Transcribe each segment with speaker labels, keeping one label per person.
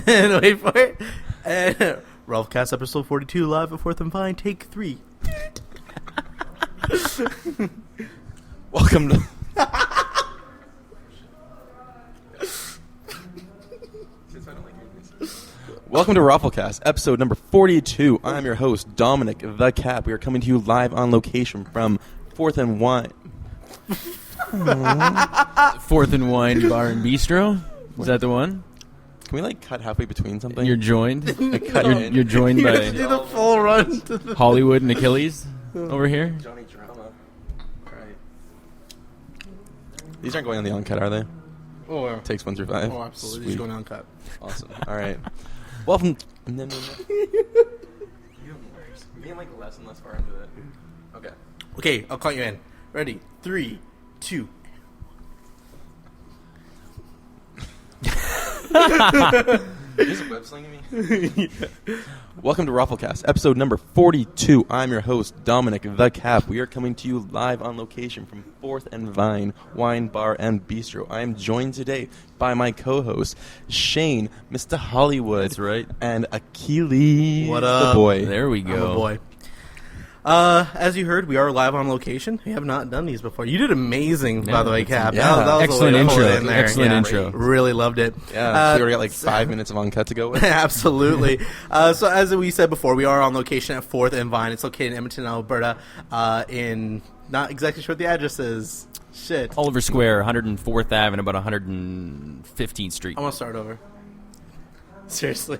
Speaker 1: And wait for it. And ROFLcast episode 42 live at 4th and Vine, take 3.
Speaker 2: Welcome to... Welcome to ROFLcast, episode number 42. I'm your host, Dominic the Cap. We are coming to you live on location from 4th and Wine.
Speaker 3: 4th and Wine Bar and Bistro? Is that the one?
Speaker 2: Can we, cut halfway between something?
Speaker 3: You're joined? You're joined
Speaker 1: You
Speaker 3: by
Speaker 1: guys do the full run to the
Speaker 3: Hollywood and Achilles over here?
Speaker 2: Johnny Drama. Right. These aren't going on the Uncut, are they?
Speaker 1: Oh,
Speaker 2: Takes 1 through 5.
Speaker 1: oh absolutely.
Speaker 2: Sweet.
Speaker 1: Just going Uncut.
Speaker 2: Awesome. All right. Welcome. You're getting less and less far into it. Okay.
Speaker 1: Okay, I'll count you in. Ready? 3, 2.
Speaker 2: Is web slinging me? Welcome to ROFLcast, episode number 42. I'm your host, Dominic the Cap. We are coming to you live on location from 4th and Vine Wine Bar and Bistro. I am joined today by my co-host, Shane, Mr. Hollywood.
Speaker 3: That's right.
Speaker 2: And Achilles,
Speaker 1: What up?
Speaker 2: the boy.
Speaker 3: There we
Speaker 1: I'm
Speaker 3: go.
Speaker 1: a boy. As you heard, we are live on location. We have not done these before. You did amazing, by the way, Cap.
Speaker 2: yeah.
Speaker 1: That was
Speaker 3: Excellent
Speaker 1: a way to pull
Speaker 3: intro.
Speaker 1: it in there.
Speaker 3: Excellent
Speaker 1: Yeah.
Speaker 3: intro.
Speaker 1: Really loved it.
Speaker 2: Yeah, so we already got 5 minutes of Uncut to go with.
Speaker 1: Absolutely. So as we said before, we are on location at 4th and Vine. It's located in Edmonton, Alberta. In not exactly sure what the address is. Shit.
Speaker 3: Oliver Square, 104th Ave, and about 115th Street.
Speaker 1: I want to start over. Seriously.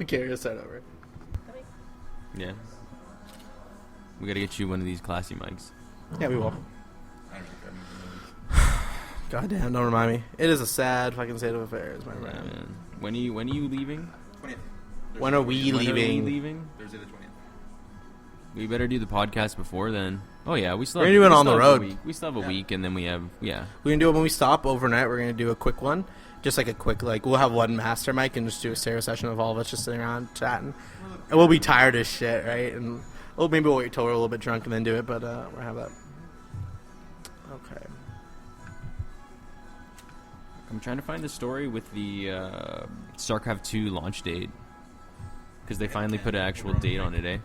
Speaker 1: Okay, we're gonna start over.
Speaker 3: Yeah. We gotta get you one of these classy mics.
Speaker 1: Yeah, we will. God damn, don't remind me. It is a sad fucking state of affairs, my
Speaker 3: Yeah,
Speaker 1: friend.
Speaker 3: man. When are you leaving?
Speaker 2: 20th.
Speaker 1: When are we
Speaker 3: When are we
Speaker 1: leaving?
Speaker 3: leaving?
Speaker 2: Thursday the 20th.
Speaker 3: We better do the podcast before then. Oh yeah, we still
Speaker 1: We're
Speaker 3: have,
Speaker 1: gonna do it
Speaker 3: we
Speaker 1: on the
Speaker 3: still have a
Speaker 1: road.
Speaker 3: week. We still have a week, and then we have
Speaker 1: We're gonna do it when we stop overnight. We're gonna do a quick one. Just like a quick, we'll have one master mic and just do a stereo session of all of us just sitting around chatting. And we'll be tired as shit, right? And maybe we'll wait till we're a little bit drunk and then do it, but we'll have that. Okay.
Speaker 3: I'm trying to find the story with the StarCraft 2 launch date. Because they finally put an actual date on it, eh?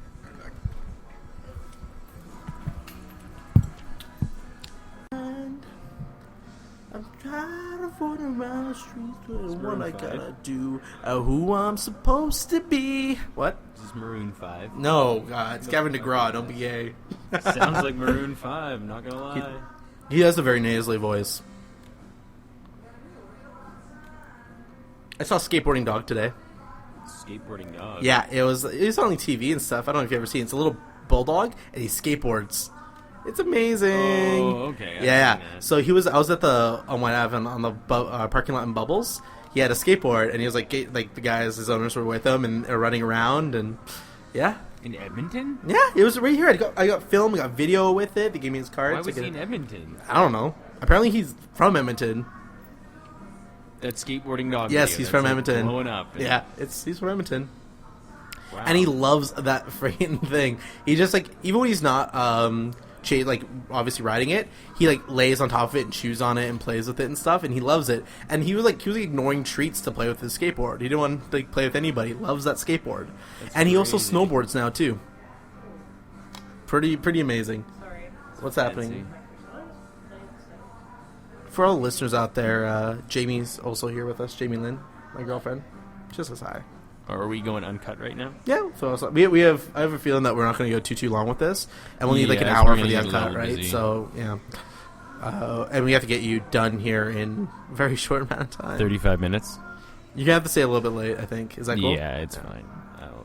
Speaker 1: I'm tired of running around the streets doing what I gotta do. Who I'm supposed to be. What?
Speaker 3: This is Maroon 5.
Speaker 1: No, God, it's Gavin DeGraw. Don't be gay.
Speaker 3: Sounds like Maroon 5, not gonna lie.
Speaker 1: He has a very nasally voice. I saw Skateboarding Dog today.
Speaker 3: Skateboarding dog.
Speaker 1: Yeah, it was on TV and stuff. I don't know if you've ever seen it. It's a little bulldog, and he skateboards. It's amazing.
Speaker 3: Oh, okay. I've
Speaker 1: Yeah.
Speaker 3: seen that.
Speaker 1: So I was at the on White Ave on the parking lot in Bubbles. He had a skateboard, and he was like the guys, his owners were with him, and they're running around, and yeah,
Speaker 3: In Edmonton?
Speaker 1: yeah, it was right here. I got film, I got video with it. They gave me his card.
Speaker 3: Why was he in Edmonton?
Speaker 1: I don't know. Apparently, he's from Edmonton.
Speaker 3: That skateboarding dog.
Speaker 1: Yes,
Speaker 3: video,
Speaker 1: he's
Speaker 3: that's,
Speaker 1: from
Speaker 3: like,
Speaker 1: Edmonton.
Speaker 3: Blowing up.
Speaker 1: Yeah, he's from Edmonton.
Speaker 3: Wow.
Speaker 1: And he loves that freaking thing. He just even when he's not obviously riding it, he lays on top of it and chews on it and plays with it and stuff, and he loves it. And he was ignoring treats to play with his skateboard. He didn't want to play with anybody. He loves that skateboard.
Speaker 3: That's
Speaker 1: and he also
Speaker 3: crazy.
Speaker 1: snowboards now too. Pretty amazing. What's
Speaker 3: Fancy.
Speaker 1: happening? For all the listeners out there, Jamie's also here with us. Jamie Lynn, my girlfriend. She says hi.
Speaker 3: Or are we going uncut right now?
Speaker 1: Yeah, so we have. I have a feeling that we're not going to go too long with this, and we'll need an
Speaker 3: Yeah,
Speaker 1: hour
Speaker 3: we're
Speaker 1: for
Speaker 3: gonna
Speaker 1: the
Speaker 3: get a
Speaker 1: uncut,
Speaker 3: little
Speaker 1: right?
Speaker 3: busy.
Speaker 1: So yeah, and we have to get you done here in a very short amount of time.
Speaker 3: 35 minutes.
Speaker 1: You have to stay a little bit late, I think. Is that cool?
Speaker 3: Yeah, it's fine.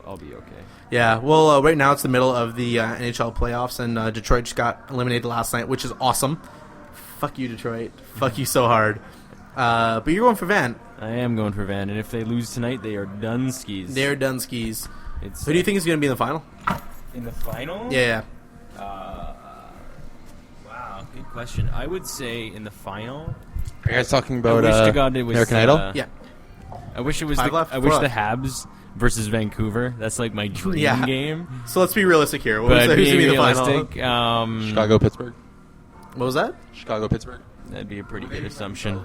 Speaker 3: I'll be okay.
Speaker 1: Yeah. Well, right now it's the middle of the NHL playoffs, and Detroit just got eliminated last night, which is awesome. Fuck you, Detroit. Fuck you so hard. But you're going for Van.
Speaker 3: I am going for Van, and if they lose tonight, they are done skis.
Speaker 1: They're done skis.
Speaker 3: It's,
Speaker 1: Who do you think is going to be in the final?
Speaker 3: in the final?
Speaker 1: Yeah.
Speaker 3: Wow, good question. I would say in the final.
Speaker 2: Are you guys talking about
Speaker 3: I wish to God it was
Speaker 2: American Idol?
Speaker 1: Yeah.
Speaker 3: I wish it was.
Speaker 1: Five left,
Speaker 3: I wish
Speaker 1: four
Speaker 3: the
Speaker 1: left.
Speaker 3: Habs versus Vancouver. That's like my dream
Speaker 1: Yeah.
Speaker 3: game.
Speaker 1: So let's be realistic here. Who's
Speaker 3: But
Speaker 1: going to
Speaker 3: being
Speaker 1: be the final?
Speaker 3: realistic,
Speaker 2: Chicago, Pittsburgh.
Speaker 1: What was that?
Speaker 2: Chicago, Pittsburgh.
Speaker 3: that'd be a pretty good assumption.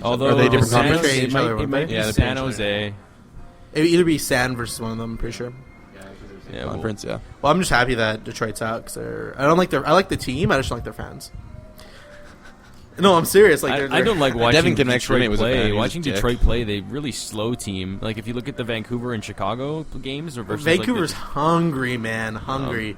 Speaker 3: Although
Speaker 2: Are they different
Speaker 3: San
Speaker 2: conference?
Speaker 3: Jose-
Speaker 1: Each other,
Speaker 3: it
Speaker 1: wouldn't
Speaker 3: might
Speaker 1: they?
Speaker 3: be
Speaker 2: Yeah, they're
Speaker 3: San
Speaker 2: playing each
Speaker 3: Jose.
Speaker 1: It would either be San versus one of them. I'm pretty sure.
Speaker 3: Yeah, well,
Speaker 2: Conference, yeah.
Speaker 1: Well, I'm just happy that Detroit's out because I don't like I like the team. I just don't like their fans. No, I'm serious. Like
Speaker 3: I don't like watching
Speaker 2: Devin Kim, next
Speaker 3: Detroit
Speaker 2: roommate, was a fan.
Speaker 3: play.
Speaker 2: He was
Speaker 3: Watching
Speaker 2: a dick.
Speaker 3: Detroit play, they really slow team. Like if you look at the Vancouver and Chicago games, or versus
Speaker 1: Vancouver's
Speaker 3: like
Speaker 1: hungry, man, hungry.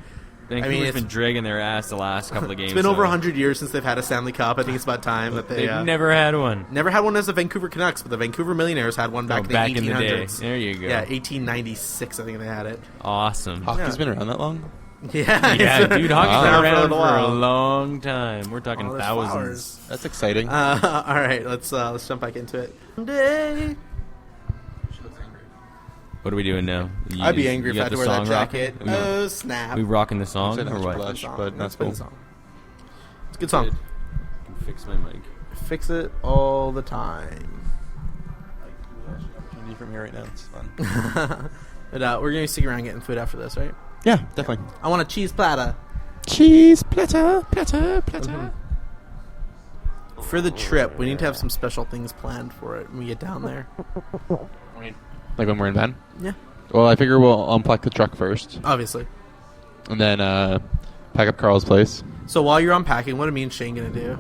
Speaker 3: Vancouver's
Speaker 1: it's
Speaker 3: been dragging their ass the last couple of games.
Speaker 1: It's been over
Speaker 3: so
Speaker 1: 100 years since they've had a Stanley Cup. I think it's about time that they
Speaker 3: They've never had one.
Speaker 1: never had one as the Vancouver Canucks, but the Vancouver Millionaires had one back,
Speaker 3: Back
Speaker 1: in
Speaker 3: in
Speaker 1: the
Speaker 3: the day.
Speaker 1: 1800s.
Speaker 3: There you go.
Speaker 1: Yeah, 1896, I think they had it.
Speaker 3: Awesome.
Speaker 2: Hockey's
Speaker 1: Yeah.
Speaker 2: been around that long?
Speaker 1: Yeah,
Speaker 3: Yeah, dude, hockey's
Speaker 2: Wow.
Speaker 3: been
Speaker 1: Around
Speaker 3: around
Speaker 1: for a
Speaker 3: for a
Speaker 1: while.
Speaker 3: long time. We're talking
Speaker 1: Oh, there's
Speaker 3: thousands.
Speaker 1: flowers.
Speaker 2: That's exciting.
Speaker 1: All right, let's jump back into it. Day.
Speaker 3: What are we doing now?
Speaker 1: I'd be angry if
Speaker 3: you
Speaker 1: I had
Speaker 3: got
Speaker 1: to
Speaker 3: the
Speaker 1: wear that
Speaker 3: song rocking?
Speaker 1: jacket. Oh snap!
Speaker 3: We rocking the song
Speaker 2: Said
Speaker 3: or
Speaker 2: extra
Speaker 3: what?
Speaker 2: blush,
Speaker 1: Song.
Speaker 2: but
Speaker 1: Let's
Speaker 2: that's
Speaker 1: play
Speaker 2: cool.
Speaker 1: the song. It's a good song.
Speaker 3: Fix my mic.
Speaker 1: Fix it all the time.
Speaker 2: Opportunity from here right now. It's fun.
Speaker 1: But we're gonna stick around getting food after this, right?
Speaker 2: Yeah, definitely.
Speaker 1: I want a cheese platter.
Speaker 2: Cheese platter, platter, platter.
Speaker 1: For the trip, we need to have some special things planned for it when we get down there.
Speaker 2: Like when we're in van?
Speaker 1: Yeah,
Speaker 2: Well, I figure we'll unpack the truck first,
Speaker 1: obviously.
Speaker 2: and then pack up Carl's place.
Speaker 1: So while you're unpacking, what are me and Shane gonna do?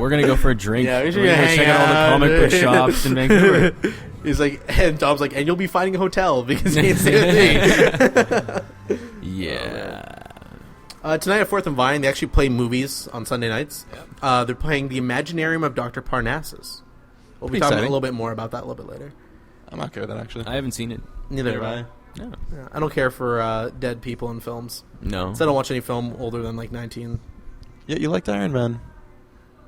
Speaker 3: We're gonna go for a drink.
Speaker 1: Yeah, we should
Speaker 3: We're gonna go
Speaker 1: hang
Speaker 3: check out all the
Speaker 1: out.
Speaker 3: comic book shops in Vancouver.
Speaker 1: He's like, and Dom's like, and you'll be finding a hotel because he ain't seen a thing.
Speaker 3: Yeah.
Speaker 1: Tonight at 4th and Vine, they actually play movies on Sunday nights. They're playing The Imaginarium of Dr. Parnassus. We'll be
Speaker 2: Pretty
Speaker 1: talking a
Speaker 2: exciting.
Speaker 1: little bit more about that a little bit later.
Speaker 2: I'm not good with that, actually.
Speaker 3: I haven't seen it.
Speaker 1: Neither have I.
Speaker 3: No.
Speaker 1: Yeah, I don't care for dead people in films.
Speaker 3: No.
Speaker 1: So I don't watch any film older than like 19.
Speaker 2: Yeah, you liked Iron Man.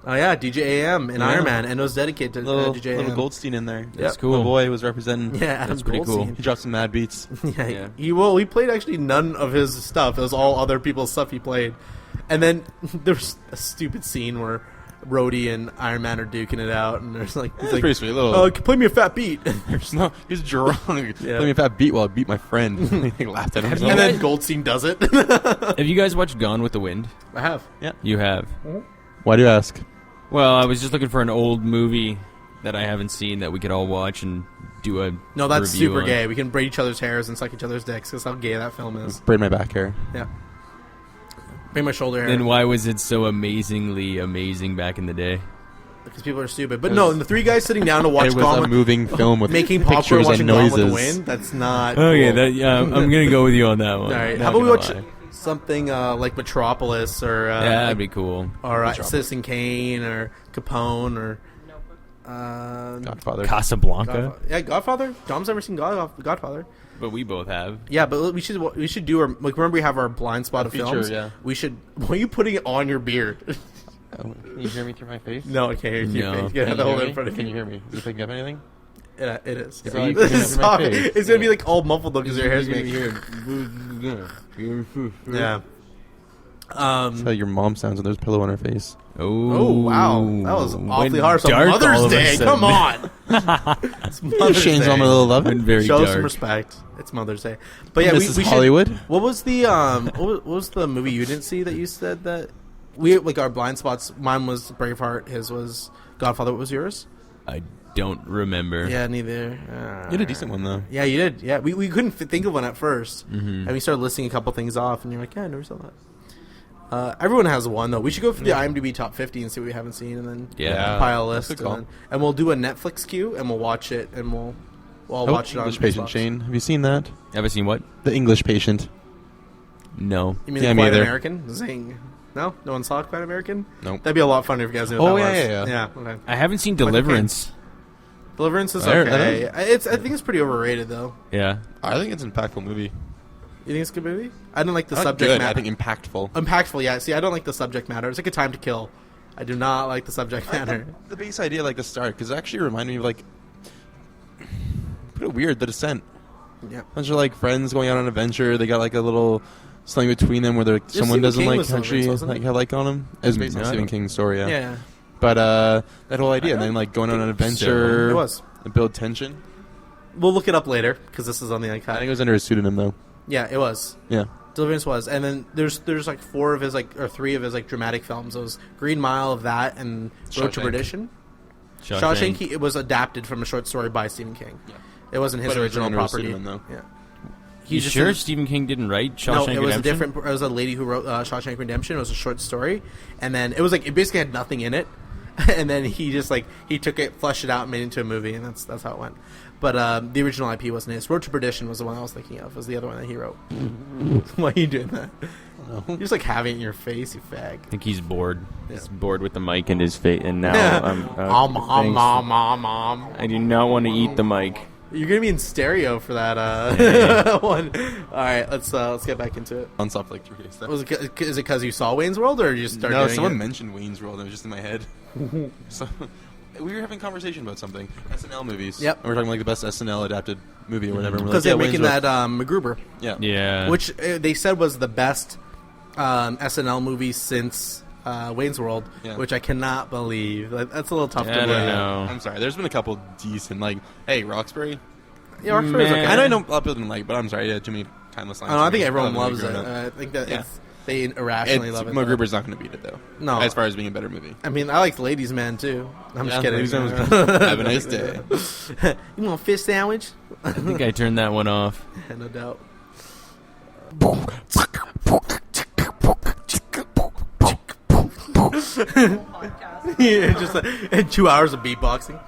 Speaker 1: Oh yeah, DJ AM and
Speaker 2: Yeah.
Speaker 1: Iron Man, and it was dedicated to
Speaker 2: Little,
Speaker 1: DJ AM.
Speaker 2: little Goldstein in there.
Speaker 3: That's cool.
Speaker 2: My boy was representing.
Speaker 1: Yeah, Adam
Speaker 3: That's pretty cool.
Speaker 1: Goldstein.
Speaker 2: He dropped some mad beats.
Speaker 1: Yeah,
Speaker 3: Yeah.
Speaker 1: he played actually none of his stuff. It was all other people's stuff he played. And then there's a stupid scene where Rhodey and Iron Man are duking it out, and there's like, he's
Speaker 2: That's
Speaker 1: like,
Speaker 2: pretty sweet. Little.
Speaker 1: "Oh, play me a fat beat." And there's
Speaker 2: No, he's drunk.
Speaker 1: Yeah.
Speaker 2: Let me if I beat while I beat my friend. He laughed at him.
Speaker 1: and then Goldstein does it.
Speaker 3: Have you guys watched Gone with the Wind?
Speaker 1: I have.
Speaker 3: You have.
Speaker 2: Why do you ask?
Speaker 3: Well, I was just looking for an old movie that I haven't seen that we could all watch and do a
Speaker 1: No, that's
Speaker 3: review
Speaker 1: super
Speaker 3: on.
Speaker 1: gay. We can braid each other's hairs and suck each other's dicks. That's how gay that film is.
Speaker 2: Braid my back hair.
Speaker 1: Yeah. Braid my shoulder hair.
Speaker 3: Then why was it so amazingly amazing back in the day?
Speaker 1: Because people are stupid. But no, and the three guys sitting down to watch
Speaker 2: It was
Speaker 1: Gone
Speaker 2: a
Speaker 1: with
Speaker 2: moving film with
Speaker 1: making popcorn,
Speaker 2: pictures
Speaker 1: watching
Speaker 2: and
Speaker 1: Gone
Speaker 2: noises.
Speaker 1: with the Wind. That's not.
Speaker 3: Oh yeah,
Speaker 1: cool.
Speaker 3: I'm gonna go with you on that one.
Speaker 1: All right.
Speaker 3: Not
Speaker 1: How about we
Speaker 3: gonna
Speaker 1: watch
Speaker 3: lie.
Speaker 1: something like Metropolis or
Speaker 3: Yeah, that'd be cool.
Speaker 1: or Citizen Kane or Capone or
Speaker 2: Godfather.
Speaker 3: Casablanca,
Speaker 1: Godfather. Yeah, Godfather. Dom's never seen Godfather.
Speaker 3: but we both have.
Speaker 1: Yeah, but we should do our like. Remember, we have our blind spot of
Speaker 2: feature,
Speaker 1: films.
Speaker 2: yeah.
Speaker 1: We should. Why are you putting it on your beard?
Speaker 2: Oh, can you hear me through my face?
Speaker 1: No, I can't hear you.
Speaker 3: No.
Speaker 1: You gotta have to hold it in front of
Speaker 2: Can
Speaker 1: you.
Speaker 2: you hear me? Is it picking up anything?
Speaker 1: Yeah, it is.
Speaker 2: It's
Speaker 1: Yeah.
Speaker 2: like
Speaker 1: This
Speaker 2: coming
Speaker 1: is
Speaker 2: up in my
Speaker 1: soft.
Speaker 2: face.
Speaker 1: It's gonna be like all muffled though because your hair's
Speaker 3: gonna
Speaker 1: making.
Speaker 3: be
Speaker 1: Yeah.
Speaker 2: That's how your mom sounds when there's a pillow on her face.
Speaker 1: Oh wow, that was awfully
Speaker 3: Went
Speaker 1: harsh on
Speaker 3: dark all
Speaker 1: Mother's
Speaker 3: of a
Speaker 1: Day.
Speaker 3: sudden.
Speaker 1: Come on, it's Mother's
Speaker 2: Shane's
Speaker 1: Day.
Speaker 2: on my little love.
Speaker 3: Went very
Speaker 1: Show
Speaker 3: dark.
Speaker 1: some respect. It's Mother's Day. But yeah,
Speaker 2: This is
Speaker 1: we should.
Speaker 2: Hollywood.
Speaker 1: What was the what was the movie you didn't see that you said that we like our blind spots? Mine was Braveheart. His was Godfather. What was yours?
Speaker 3: I don't remember.
Speaker 1: Yeah, neither.
Speaker 2: You had a decent one though.
Speaker 1: Yeah, you did. Yeah, we couldn't think of one at 1st,
Speaker 3: Mm-hmm.
Speaker 1: and we started listing a couple things off, and you're like, yeah, I never saw that. Everyone has one though. We should go for the IMDb top 50 and see what we haven't seen, and then
Speaker 3: Yeah.
Speaker 1: compile a
Speaker 2: That's
Speaker 1: list,
Speaker 2: a good
Speaker 1: and, and we'll do a Netflix queue, and we'll watch it, and we'll
Speaker 2: Oh,
Speaker 1: watch it on
Speaker 2: English Patient.
Speaker 1: Xbox.
Speaker 2: Shane, have you seen that?
Speaker 3: Ever seen what?
Speaker 2: The English Patient.
Speaker 3: No.
Speaker 1: You mean
Speaker 2: Yeah,
Speaker 1: the
Speaker 2: me
Speaker 1: Quiet
Speaker 2: either.
Speaker 1: American? Zing. No one saw Quiet American.
Speaker 2: Nope.
Speaker 1: That'd be a lot funner if you guys knew what
Speaker 2: Oh,
Speaker 1: that
Speaker 2: yeah,
Speaker 1: was.
Speaker 2: yeah.
Speaker 1: Okay.
Speaker 3: I haven't seen
Speaker 1: Like,
Speaker 3: Deliverance.
Speaker 1: Deliverance is
Speaker 2: There-
Speaker 1: okay. I think it's pretty overrated though.
Speaker 3: Yeah.
Speaker 2: I think it's an impactful movie.
Speaker 1: You think it's a good movie? I don't like the
Speaker 2: Not
Speaker 1: subject
Speaker 2: good.
Speaker 1: matter.
Speaker 2: I think impactful.
Speaker 1: Impactful, yeah. See, I don't like the subject matter. It's like A Time to Kill. I do not like the subject matter.
Speaker 2: The base idea, like the start, because it actually reminded me of like, put it weird, The Descent.
Speaker 1: Yeah.
Speaker 2: A bunch of like friends going out on an adventure. They got like a little something between them where they're, someone
Speaker 1: Stephen
Speaker 2: doesn't
Speaker 1: King
Speaker 2: like
Speaker 1: was Deliverance,
Speaker 2: actually
Speaker 1: wasn't
Speaker 2: like
Speaker 1: it?
Speaker 2: have like on them. It was based on
Speaker 3: No, I
Speaker 2: Stephen
Speaker 3: don't-
Speaker 2: King's story, yeah.
Speaker 1: Yeah.
Speaker 2: But that whole idea, and then like going on an adventure,
Speaker 1: It was.
Speaker 2: and build tension.
Speaker 1: We'll look it up later because this is on the
Speaker 2: I
Speaker 1: Uncut.
Speaker 2: think it was under a pseudonym though.
Speaker 1: Yeah, it was.
Speaker 2: Yeah.
Speaker 1: Deliverance was, and then there's like 4 of his like or 3 of his like dramatic films. It was Green Mile of that and Road to
Speaker 2: Shawshank.
Speaker 1: Perdition. Shawshank, it was adapted from a short story by Stephen King.
Speaker 2: Yeah.
Speaker 1: It wasn't his
Speaker 2: But it was
Speaker 1: original
Speaker 2: under a
Speaker 1: property.
Speaker 2: pseudonym, though.
Speaker 1: Yeah.
Speaker 3: You
Speaker 1: just
Speaker 3: sure
Speaker 1: did-
Speaker 3: Stephen King didn't write Shawshank
Speaker 1: No, it was
Speaker 3: Redemption?
Speaker 1: a different. It was a lady who wrote Shawshank Redemption. It was a short story, and then it was like it basically had nothing in it, and then he just he took it, fleshed it out, and made it into a movie, and that's how it went. But the original IP wasn't his. Road to Perdition was the one I was thinking of. Was the other one that he wrote. Why are you doing that? You're just having it in your face, you fag.
Speaker 3: I think he's bored.
Speaker 1: Yeah.
Speaker 3: He's bored with the mic in his face, and now
Speaker 1: Mom.
Speaker 3: I do not want to eat the mic.
Speaker 1: You're gonna be in stereo for that one. All right, let's get back into it.
Speaker 2: On stuff like 3D stuff.
Speaker 1: Is it because you saw Wayne's World, or you just started?
Speaker 2: No,
Speaker 1: doing
Speaker 2: someone
Speaker 1: it?
Speaker 2: mentioned Wayne's World. And it was just in my head. So we were having a conversation about something. SNL movies.
Speaker 1: Yep.
Speaker 2: And we're talking like the best SNL adapted movie or whatever.
Speaker 1: Because they're making that MacGruber,
Speaker 2: Yeah.
Speaker 3: Yeah.
Speaker 1: which they said was the best SNL movie since Wayne's World,
Speaker 2: Yeah.
Speaker 1: which I cannot believe. That's a little tough
Speaker 3: Yeah,
Speaker 1: to
Speaker 3: I
Speaker 1: believe.
Speaker 3: don't know.
Speaker 2: I'm sorry. There's been a couple decent hey, Roxbury.
Speaker 1: Yeah, Roxbury's
Speaker 3: Man.
Speaker 1: okay.
Speaker 2: I know a lot of people didn't like, but I'm sorry. Yeah, too many timeless lines.
Speaker 1: I think everyone
Speaker 2: Probably
Speaker 1: loves it.
Speaker 2: growing up.
Speaker 1: I think that
Speaker 2: Yeah.
Speaker 1: they irrationally love it. though.
Speaker 2: MacGruber's not going to beat it though.
Speaker 1: No.
Speaker 2: As far as being a better movie.
Speaker 1: I mean, I like Ladies Man too. I'm just
Speaker 2: Yeah,
Speaker 1: kidding.
Speaker 2: Ladies Man was good. Have a nice day.
Speaker 1: You want a fish sandwich?
Speaker 3: I think I turned that one off.
Speaker 1: Yeah, no doubt. Yeah, just 2 hours of beatboxing.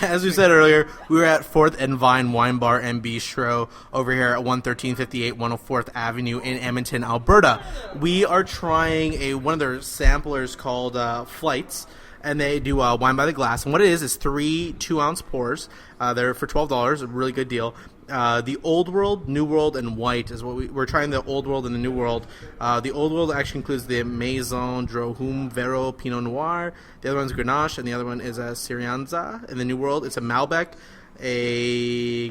Speaker 1: As we said earlier, we were at 4th and Vine Wine Bar and Bistro over here at 11358 104th Avenue in Edmonton, Alberta. We are trying one of their samplers called Flights, and they do wine by the glass. And what it is 3 2-ounce pours. They're for $12, a really good deal. The Old World, New World, and White is what we're trying. The Old World and the New World. The Old World actually includes the Maison Drohum Vero Pinot Noir. The other one's Grenache, and the other one is a Sirianza. In the New World, it's a Malbec, a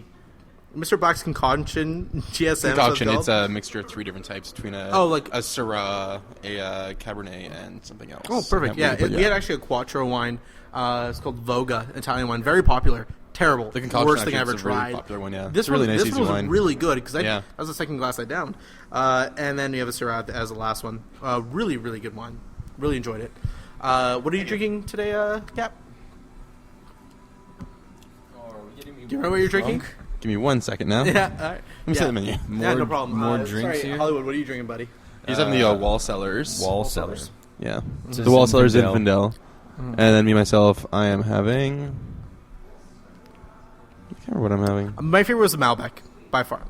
Speaker 1: Mr. Black's Concoction, GSM.
Speaker 2: Concoction.
Speaker 1: so
Speaker 2: It's a mixture of 3 different types between a Syrah, a Cabernet, and something else.
Speaker 1: Oh, perfect.
Speaker 2: I can't
Speaker 1: Yeah,
Speaker 2: remember,
Speaker 1: we had actually a Quattro wine. It's called Voga, Italian wine. Very popular. Terrible.
Speaker 2: The Concoction
Speaker 1: Worst thing I
Speaker 2: actually
Speaker 1: ever
Speaker 2: is a really
Speaker 1: tried.
Speaker 2: popular one, yeah.
Speaker 1: This
Speaker 2: It's a really
Speaker 1: one,
Speaker 2: nice,
Speaker 1: this
Speaker 2: easy
Speaker 1: one was
Speaker 2: wine.
Speaker 1: really good because
Speaker 2: Yeah.
Speaker 1: that was the second glass I downed. And then you have a Syrah as the last one. Really, really good wine. Really enjoyed it. What are you drinking today, Cap? Do you remember what you're drinking?
Speaker 2: Give me 1 second now.
Speaker 1: Yeah, all right.
Speaker 2: Let me see the menu.
Speaker 1: Yeah, no
Speaker 3: More-
Speaker 1: problem.
Speaker 3: more
Speaker 1: Sorry,
Speaker 3: drinks here?
Speaker 1: Hollywood, what are you drinking, buddy?
Speaker 2: He's having the Wall Cellars.
Speaker 3: Wall cellar.
Speaker 2: Yeah.
Speaker 3: It's
Speaker 2: The Wall Cellars
Speaker 3: Zinfandel.
Speaker 2: Zinfandel. And then me, myself, I am having... I can't remember what I'm having.
Speaker 1: My favorite was the Malbec, by far.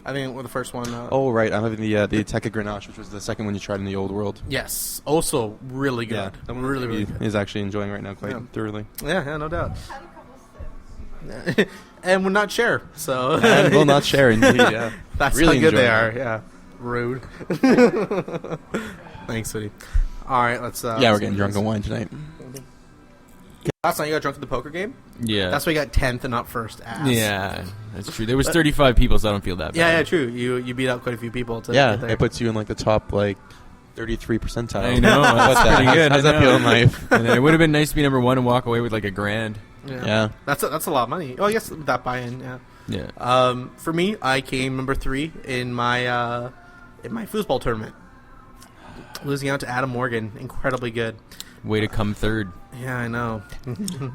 Speaker 1: I think the first one.
Speaker 2: Oh, right. I'm having the Teca Grenache, which was the second one you tried in the Old World.
Speaker 1: Yes. Also, really good.
Speaker 2: Yeah. That one
Speaker 1: Really, really
Speaker 2: he
Speaker 1: good.
Speaker 2: is actually enjoying right now quite
Speaker 1: Yeah.
Speaker 2: thoroughly.
Speaker 1: Yeah, no doubt. And we'll not share, so.
Speaker 2: And will not share, indeed, yeah.
Speaker 1: That's
Speaker 2: Really
Speaker 1: how good they
Speaker 2: enjoying
Speaker 1: are, yeah. Rude. Thanks, sweetie. All right, let's.
Speaker 2: Yeah, we're getting drunk on wine tonight.
Speaker 1: Last night you got drunk at the poker game?
Speaker 3: Yeah.
Speaker 1: That's why you got 10th and not first, ass.
Speaker 3: Yeah, that's true. There was 35 people, so I don't feel that bad.
Speaker 1: Yeah, true. You beat out quite a few people to
Speaker 2: Yeah,
Speaker 1: get there.
Speaker 2: it puts you in like the top 33 percentile.
Speaker 3: I know. That's
Speaker 2: that?
Speaker 3: pretty good.
Speaker 2: How's
Speaker 3: I
Speaker 2: that feel
Speaker 3: know.
Speaker 2: in life?
Speaker 3: And it would have been nice to be number 1 and walk away with like $1,000.
Speaker 2: Yeah.
Speaker 1: That's a lot of money. Oh, I guess that buy-in, yeah.
Speaker 3: Yeah.
Speaker 1: For me, I came number 3 in my foosball tournament, losing out to Adam Morgan. Incredibly good.
Speaker 3: Way to come third.
Speaker 1: Yeah, I know.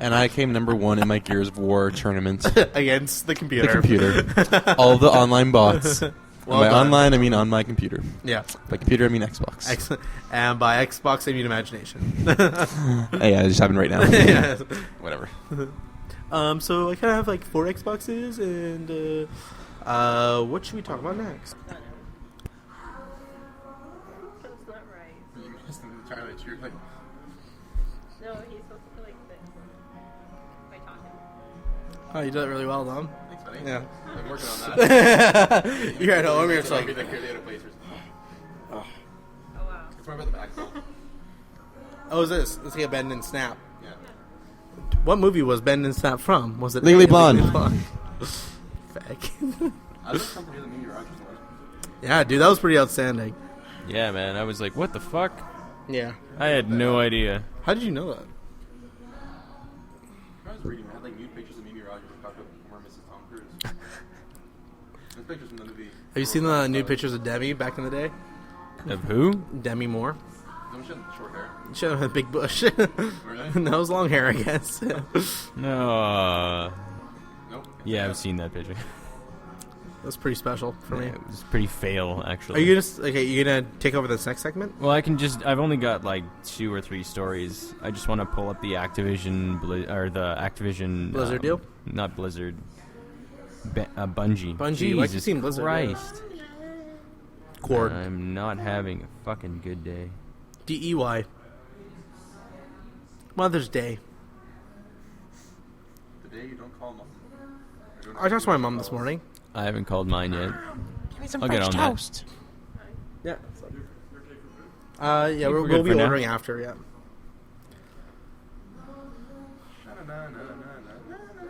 Speaker 2: And I came number 1 in my Gears of War tournament.
Speaker 1: Against the computer.
Speaker 2: The computer. All the online bots.
Speaker 1: Well
Speaker 2: by
Speaker 1: done.
Speaker 2: online, I mean on my computer.
Speaker 1: Yeah.
Speaker 2: By computer, I mean Xbox.
Speaker 1: Excellent. And by Xbox, I mean imagination.
Speaker 2: Hey, yeah, it just happened right now.
Speaker 1: Yeah.
Speaker 2: Whatever.
Speaker 1: So I kind of have like 4 Xboxes, and what should we talk about next?
Speaker 4: That's not right. No, he's supposed to like this by talking.
Speaker 1: Oh, you did it really well, Dom.
Speaker 2: Thanks, buddy.
Speaker 1: Yeah.
Speaker 2: I'm working on that.
Speaker 1: You're at home, it's like...
Speaker 4: Oh wow.
Speaker 2: It's more about the back.
Speaker 1: Oh, is this? Let's get Bend and Snap.
Speaker 2: Yeah.
Speaker 1: What movie was Bend and Snap from? Was it
Speaker 2: Legally Blonde.
Speaker 1: Fake.
Speaker 2: I was just coming to the Mimi Rogers one.
Speaker 1: Yeah, dude, that was pretty outstanding.
Speaker 3: Yeah, man. I was like, what the fuck?
Speaker 1: Yeah.
Speaker 3: I had no idea.
Speaker 1: How did you know that?
Speaker 2: I was reading, I had like nude pictures of Mimi Rogers and talked about former Mrs. Tom Cruise. There's pictures from the movie.
Speaker 1: Have you seen the nude pictures of Demi back in the day?
Speaker 3: Of who?
Speaker 1: Demi Moore.
Speaker 2: Don't you have short hair?
Speaker 1: Should have had a big bush.
Speaker 2: Really?
Speaker 1: No, it was long hair, I guess.
Speaker 3: No.
Speaker 2: Nope.
Speaker 3: Yeah, I've seen that picture.
Speaker 1: That's pretty special for me.
Speaker 3: Yeah, it was pretty fail,
Speaker 1: Are
Speaker 3: actually.
Speaker 1: you gonna take over this next segment?
Speaker 3: Well, I've only got like 2 or 3 stories. I just want to pull up the Activision
Speaker 1: Blizzard deal?
Speaker 3: Not Blizzard. Bungie.
Speaker 1: Bungie? Why'd you
Speaker 3: Jesus
Speaker 1: seem Blizzard?
Speaker 3: Christ.
Speaker 1: Cord.
Speaker 3: I'm not having a fucking good day.
Speaker 1: DEY. Mother's Day.
Speaker 2: The day you don't call mom.
Speaker 1: I talked to my mom this morning.
Speaker 3: I haven't called mine yet.
Speaker 2: Give me some
Speaker 3: I'll get on that.
Speaker 1: Yeah.
Speaker 3: we're
Speaker 1: we'll
Speaker 3: good
Speaker 1: be
Speaker 3: for now.
Speaker 1: ordering after, yeah.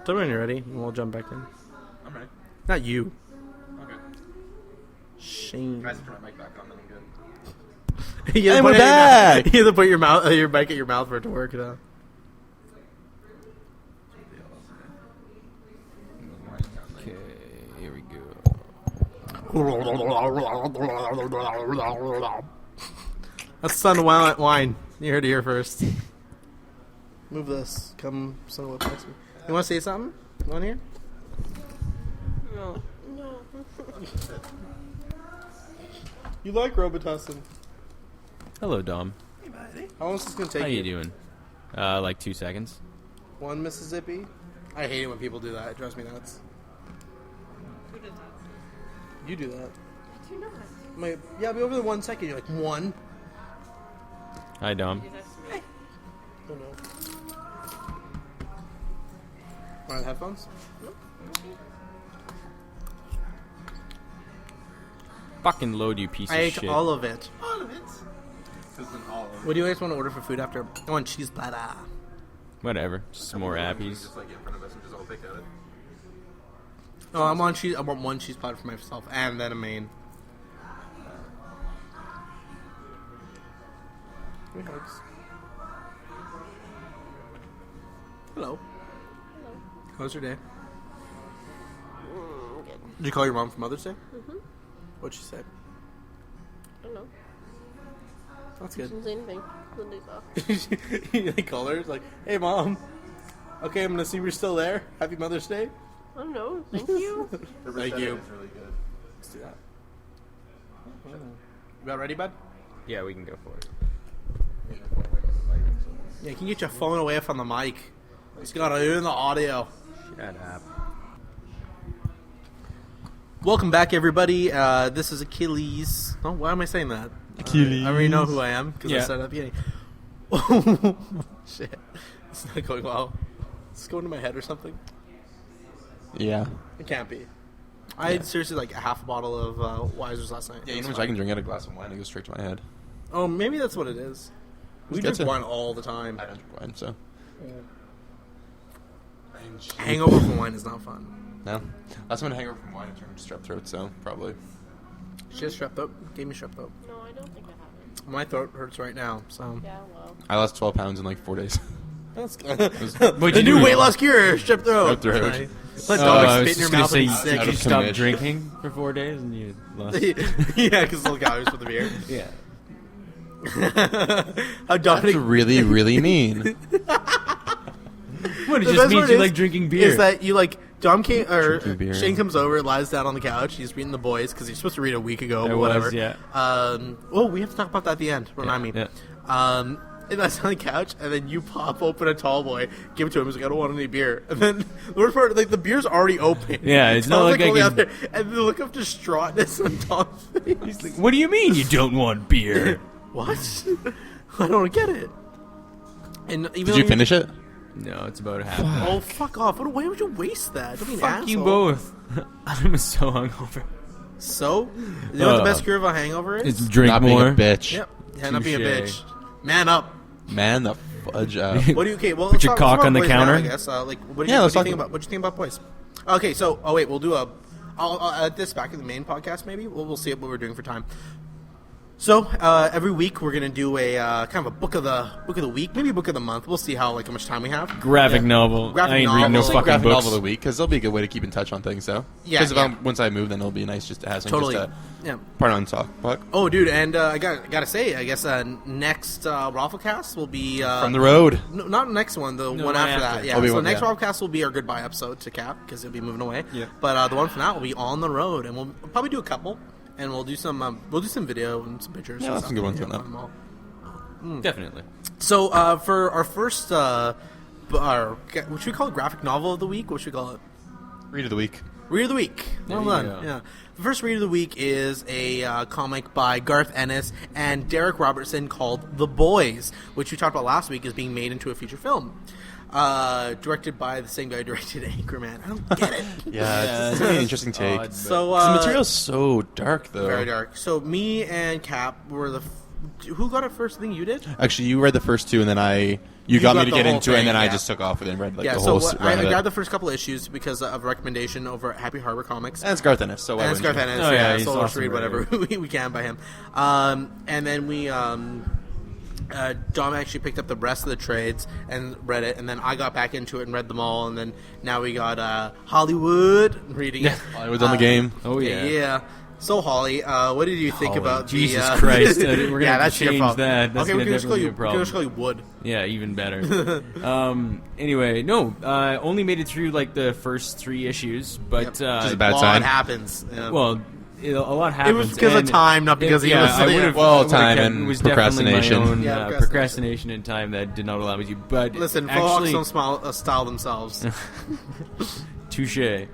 Speaker 1: Tell me when you're ready, and we'll jump back in.
Speaker 2: I'm ready.
Speaker 1: Not you.
Speaker 2: Okay.
Speaker 1: Shane.
Speaker 2: Guys, turn my mic back on, then I'm good.
Speaker 1: You have to
Speaker 2: And
Speaker 1: put
Speaker 2: we're
Speaker 1: it in your mouth-
Speaker 2: back!
Speaker 1: You have to put your mic at your mouth for it to work. Though.
Speaker 3: Okay, here we go.
Speaker 1: That's the sound of wine. You heard it here first. Move this. Come somewhat past me. You want to say something? On here?
Speaker 4: No. No.
Speaker 1: You like Robitussin.
Speaker 3: Hello, Dom.
Speaker 1: How long is this going to take
Speaker 3: How you doing? Like 2 seconds.
Speaker 1: One Mississippi? I hate it when people do that. It drives me nuts.
Speaker 4: Who does that?
Speaker 1: You do that.
Speaker 4: I do not.
Speaker 1: I'm like, yeah, I'll be over there 1 second. You're like, one?
Speaker 3: Hi, Dom.
Speaker 4: Yeah, that's me.
Speaker 1: Oh no. Want headphones?
Speaker 3: Fucking load, you piece
Speaker 1: I
Speaker 3: of
Speaker 1: ate
Speaker 3: shit.
Speaker 1: all of it.
Speaker 2: All of it. Because then all of it.
Speaker 1: What do you guys want to order for food after? I want cheese platter.
Speaker 3: Whatever. Just some more appies.
Speaker 2: Just like in front of us and just all pick at it.
Speaker 1: Oh, I want one cheese platter for myself and then a main. Give me hugs. Hello.
Speaker 4: Hello.
Speaker 1: How was your day?
Speaker 4: Good.
Speaker 1: Did you call your mom for Mother's Day?
Speaker 4: Mm-hmm.
Speaker 1: What'd she say?
Speaker 4: I don't know.
Speaker 1: That's
Speaker 4: She
Speaker 1: good.
Speaker 4: didn't say anything. Monday's off.
Speaker 1: You call her, it's like, hey mom. Okay, I'm gonna see you're still there. Happy Mother's Day.
Speaker 4: I don't know. Thank you.
Speaker 1: Thank you.
Speaker 2: It's really good.
Speaker 1: Let's do that. You about ready, bud?
Speaker 3: Yeah, we can go for it.
Speaker 1: Yeah, you can get your phone away from the mic. It's gotta do in the audio.
Speaker 3: Shut up.
Speaker 1: Welcome back, everybody. This is Achilles. Oh, why am I saying that?
Speaker 2: Achilles.
Speaker 1: I already know who I am because I
Speaker 3: Yeah.
Speaker 1: said it at the beginning. Shit. It's not going well. It's going to my head or something.
Speaker 2: Yeah.
Speaker 1: It can't be. I had seriously like a half a bottle of Weisers last night.
Speaker 2: Yeah,
Speaker 1: It
Speaker 2: you know
Speaker 1: was
Speaker 2: what? I can
Speaker 1: fine.
Speaker 2: drink out a glass of wine and it goes straight to my head.
Speaker 1: Oh, maybe that's what it is. We
Speaker 2: Just
Speaker 1: drink
Speaker 2: gets it.
Speaker 1: wine all the time.
Speaker 2: I don't drink wine, so.
Speaker 1: Hangover from wine is not fun.
Speaker 2: No. Last time I had a hangover from wine, I turned into strep throat, so probably.
Speaker 1: She has strep throat. Gave me strep throat.
Speaker 4: No, I don't think I have
Speaker 1: My throat hurts right now, so.
Speaker 4: it. Yeah, well.
Speaker 2: I lost 12 pounds in like 4 days.
Speaker 1: That's good.
Speaker 3: What'd
Speaker 1: The
Speaker 3: you
Speaker 1: new
Speaker 3: do?
Speaker 1: weight loss cure, strep throat.
Speaker 2: Strep throat.
Speaker 1: Right. Let
Speaker 3: I
Speaker 1: dogs
Speaker 3: was
Speaker 1: spit in your
Speaker 3: just gonna
Speaker 1: mouth
Speaker 3: say,
Speaker 1: and be sick.
Speaker 2: out
Speaker 3: you
Speaker 2: of
Speaker 3: stopped
Speaker 2: commission.
Speaker 3: drinking for 4 days and you lost.
Speaker 1: Yeah, because little calories for the beer.
Speaker 3: Yeah.
Speaker 1: How Dominic
Speaker 2: That's really, really mean.
Speaker 3: What, it
Speaker 1: The
Speaker 3: just
Speaker 1: best
Speaker 3: means
Speaker 1: part
Speaker 3: you
Speaker 1: is-
Speaker 3: like drinking beer.
Speaker 1: is that you like Dom came or
Speaker 2: Drinking beer.
Speaker 1: Shane comes over, lies down on the couch. He's reading the boys because he's supposed to read a week ago,
Speaker 3: I
Speaker 1: but
Speaker 3: was,
Speaker 1: whatever.
Speaker 3: yeah.
Speaker 1: Oh, we have to talk about that at the end. Remind me.
Speaker 3: Yeah.
Speaker 1: And I sit on the couch, and then you pop open a tall boy, give it to him. He's like, I don't want any beer. And then the worst part, like the beer's already open.
Speaker 3: Yeah, it's not
Speaker 1: Tom's,
Speaker 3: like I
Speaker 1: only
Speaker 3: can-
Speaker 1: out there, and the look of distraughtness on Tom's face.
Speaker 3: He's like, what do you mean you don't want beer?
Speaker 1: What? I don't get it. And even
Speaker 2: Did you finish it?
Speaker 3: No, it's about half.
Speaker 1: Oh, fuck off! Why would you waste that? Don't be an
Speaker 3: Fuck you
Speaker 1: asshole.
Speaker 3: both. I'm so hungover.
Speaker 1: So, you know what the best cure of a hangover is?
Speaker 3: It's drink
Speaker 2: Not
Speaker 3: more.
Speaker 2: being a bitch.
Speaker 1: Yep. Yeah, not being a
Speaker 3: Touche.
Speaker 1: bitch. Man up.
Speaker 2: Man, the fudge up.
Speaker 1: What do you? Okay, well,
Speaker 3: Put
Speaker 1: let's
Speaker 3: your
Speaker 1: talk
Speaker 3: cock
Speaker 1: about
Speaker 3: on the
Speaker 1: boys now,
Speaker 3: counter.
Speaker 1: I guess. Like, what do
Speaker 2: Yeah,
Speaker 1: you,
Speaker 2: let's
Speaker 1: what do you
Speaker 2: talk
Speaker 1: think about? What do you think about boys? Okay, so wait, we'll do a. I'll add this back in the main podcast. Maybe we'll see what we're doing for time. So every week we're gonna do a kind of a book of the week, maybe a book of the month. We'll see how much time we have.
Speaker 3: Graphic novel.
Speaker 1: Graphic
Speaker 3: I ain't
Speaker 1: novel.
Speaker 3: reading no
Speaker 1: We'll say
Speaker 3: fucking
Speaker 2: graphic
Speaker 3: books.
Speaker 2: novel of the week because that'll be a good way to keep in touch on things. So
Speaker 1: Yeah,
Speaker 2: because
Speaker 1: yeah.
Speaker 2: once I move, then it'll be nice just to have something
Speaker 1: Totally.
Speaker 2: just to
Speaker 1: Yeah.
Speaker 2: part on talk.
Speaker 1: Oh, dude, and I gotta say, I guess next ROFLcast will be
Speaker 2: From the road.
Speaker 1: No, not next one, the
Speaker 3: No,
Speaker 1: one
Speaker 3: one
Speaker 1: after
Speaker 3: after.
Speaker 1: that. Yeah,
Speaker 2: Will be
Speaker 1: so
Speaker 2: one-
Speaker 1: next
Speaker 2: yeah.
Speaker 1: ROFLcast will be our goodbye episode to Cap because he'll be moving away.
Speaker 2: Yeah.
Speaker 1: But the one from that will be on the road, and we'll probably do a couple, and we'll do some video and some pictures.
Speaker 2: Yeah,
Speaker 1: and
Speaker 2: that's some good ones
Speaker 1: stuff.
Speaker 2: coming up.
Speaker 1: Them all.
Speaker 3: Definitely.
Speaker 1: So for our first, what should we call it? Graphic novel of the week? What should we call it?
Speaker 2: Read of the week.
Speaker 1: Read of the week.
Speaker 3: There
Speaker 1: Well
Speaker 3: you
Speaker 1: done.
Speaker 3: go.
Speaker 1: Yeah. The first read of the week is a comic by Garth Ennis and Derek Robertson called The Boys, which we talked about last week, is being made into a feature film. Directed by the same guy who directed Anchorman. I don't get it.
Speaker 2: Yeah, it's an interesting take.
Speaker 3: odd, but-
Speaker 1: So
Speaker 2: the material's so dark, though.
Speaker 1: very dark. So me and Cap were who got it first? I think you did.
Speaker 2: Actually, you read the first two, and then you got me
Speaker 1: got
Speaker 2: to
Speaker 1: the
Speaker 2: get
Speaker 1: whole
Speaker 2: into it, and
Speaker 1: thing,
Speaker 2: then I
Speaker 1: yeah.
Speaker 2: just took off with it and read
Speaker 1: Yeah.
Speaker 2: the
Speaker 1: So
Speaker 2: whole
Speaker 1: I
Speaker 2: run of it.
Speaker 1: grabbed the first couple of issues because of a recommendation over at Happy Harbor Comics.
Speaker 2: And it's Garth Ennis, so why
Speaker 1: And it's Garth
Speaker 2: wouldn't you?
Speaker 1: Ennis,
Speaker 3: Oh, yeah,
Speaker 1: yeah,
Speaker 3: he's
Speaker 1: so let's
Speaker 3: awesome
Speaker 1: read whatever we can by him. And then we, Dom actually picked up the rest of the trades and read it, and then I got back into it and read them all, and then now we got Hollywood reading it.
Speaker 2: Hollywood's on the game.
Speaker 3: Oh, yeah.
Speaker 1: Yeah. So, Holly, what did you think
Speaker 3: Holly,
Speaker 1: about
Speaker 3: Jesus
Speaker 1: the...
Speaker 3: Christ, we're gonna
Speaker 1: yeah,
Speaker 3: have to
Speaker 1: that's your
Speaker 3: change
Speaker 1: fault.
Speaker 3: that. That's
Speaker 1: okay, we
Speaker 3: gonna
Speaker 1: can just call
Speaker 3: definitely
Speaker 1: you,
Speaker 3: be a problem.
Speaker 1: we can just call you Wood.
Speaker 3: Yeah, even better. Anyway, no, only made it through like the first 3 issues, but
Speaker 2: Which is a bad
Speaker 1: Well,
Speaker 2: sign.
Speaker 1: it happens. Yeah.
Speaker 3: well, a lot happens.
Speaker 1: was because of
Speaker 3: and
Speaker 1: time, not because he
Speaker 3: yeah,
Speaker 1: was
Speaker 3: I
Speaker 1: there.
Speaker 3: would've-
Speaker 2: Well,
Speaker 3: I would've
Speaker 2: time
Speaker 3: kept-
Speaker 2: and
Speaker 3: it was definitely
Speaker 2: procrastination.
Speaker 3: my own,
Speaker 1: Yeah,
Speaker 3: procrastination and time that did not allow me to. But
Speaker 1: Listen,
Speaker 3: actually,
Speaker 1: Mohawks don't style themselves.
Speaker 3: touche.